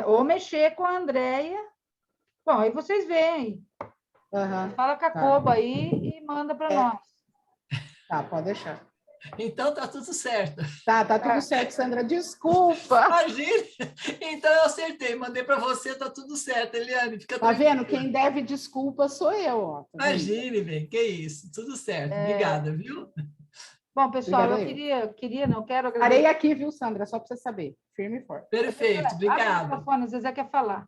Ou mexer com a Andréia. Bom, aí vocês veem. Fala com a Coba aí e manda para nós. Tá, pode deixar. Então tá tudo certo. Tá tudo certo, Sandra. Desculpa. Imagina. Então eu acertei, mandei para você, tá tudo certo, Eliane. Fica tá vendo? Quem deve desculpa sou eu, ó. Imagine, bem, que isso. Tudo certo. Obrigada, viu? Bom, pessoal, Obrigada, eu quero agradecer. Parei aqui, viu, Sandra? Só para você saber. Firme e forte. Perfeito, obrigada. O Zezé quer falar.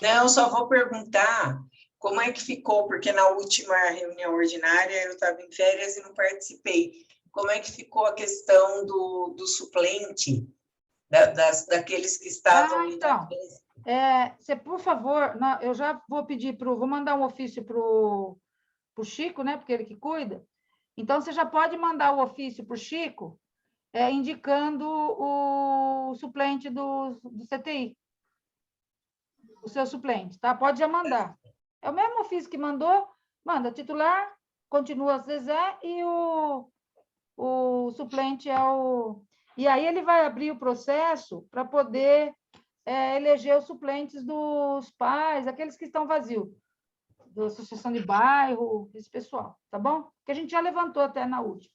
Não, só vou perguntar como é que ficou, porque na última reunião ordinária eu estava em férias e não participei. Como é que ficou a questão do suplente, daqueles que estavam... Então, você, por favor, eu já vou pedir vou mandar um ofício para o Chico, né, porque ele que cuida. Então, você já pode mandar o ofício para o Chico indicando o suplente do CTI, o seu suplente, tá? Pode já mandar. É o mesmo ofício que mandou, manda titular, continua Zezé e o suplente é o... E aí ele vai abrir o processo para poder eleger os suplentes dos pais, aqueles que estão vazios, da associação de bairro, esse pessoal, tá bom? Que a gente já levantou até na última.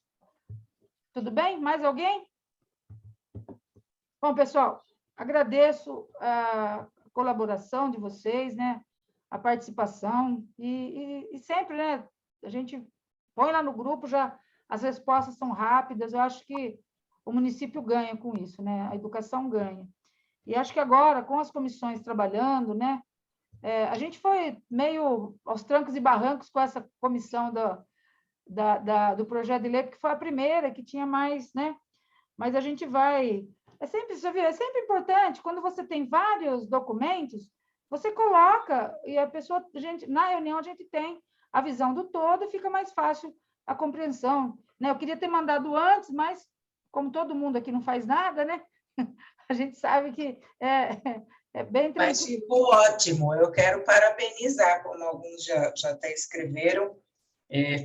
Tudo bem? Mais alguém? Bom, pessoal, agradeço a colaboração de vocês, né? A participação e sempre, né? A gente põe lá no grupo, já as respostas são rápidas, eu acho que o município ganha com isso, né? A educação ganha. E acho que agora, com as comissões trabalhando, né? A gente foi meio aos trancos e barrancos com essa comissão do projeto de lei, porque foi a primeira que tinha mais, né? Mas a gente vai... É sempre importante, quando você tem vários documentos, você coloca, e a pessoa, na reunião a gente tem a visão do todo e fica mais fácil a compreensão, né? Eu queria ter mandado antes, mas como todo mundo aqui não faz nada, né? A gente sabe que é bem tranquilo. Mas ficou ótimo, eu quero parabenizar, como alguns já até escreveram,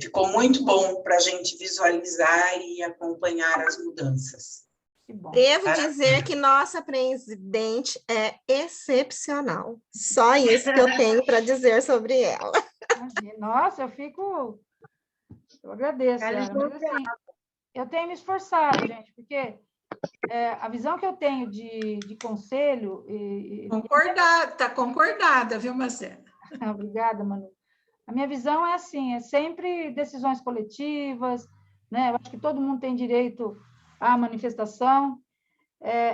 ficou muito bom para a gente visualizar e acompanhar as mudanças. Devo dizer que nossa presidente é excepcional. Só isso que eu tenho para dizer sobre ela. Nossa, eu agradeço, mas assim, eu tenho me esforçado, gente, porque a visão que eu tenho de conselho... Está concordada, viu, Marcela? Obrigada, Manu. A minha visão é assim, é sempre decisões coletivas, né? Eu acho que todo mundo tem direito à manifestação.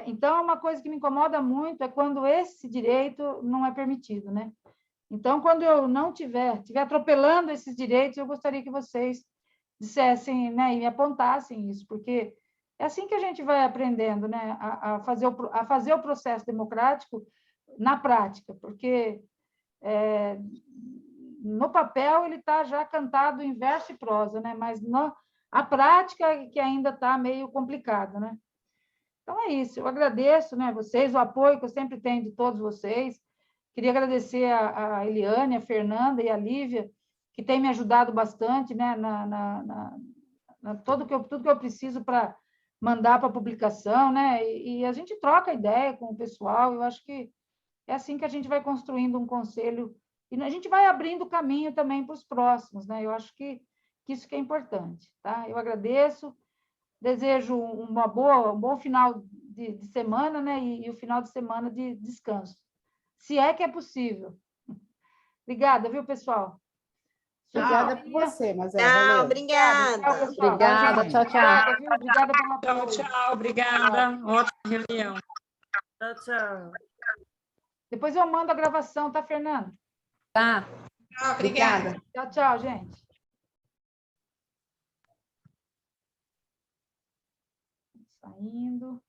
Então, uma coisa que me incomoda muito é quando esse direito não é permitido, né? Então, quando eu não estiver atropelando esses direitos, eu gostaria que vocês dissessem, né, e me apontassem isso, porque é assim que a gente vai aprendendo, né, a fazer o processo democrático na prática, porque no papel ele está já cantado em verso e prosa, né, mas a prática é que ainda está meio complicada, né? Então, é isso. Eu agradeço, né, vocês, o apoio que eu sempre tenho de todos vocês. Queria agradecer a Eliane, a Fernanda e a Lívia, que têm me ajudado bastante, né, tudo que eu preciso para mandar para a publicação, né? E a gente troca ideia com o pessoal. Eu acho que é assim que a gente vai construindo um conselho e a gente vai abrindo caminho também para os próximos, né? Eu acho que isso que é importante, tá? Eu agradeço, desejo um bom final de semana, né? E o final de semana de descanso, se é que é possível. Obrigada, viu, pessoal? Obrigada por você, mas valeu. Obrigada. Obrigada, tchau, tchau. Obrigada pela apoio. Tchau, obrigada. Ótima reunião. Tchau. Depois eu mando a gravação, tá, Fernanda? Tá. Obrigada. Tchau, tchau, gente. Saindo.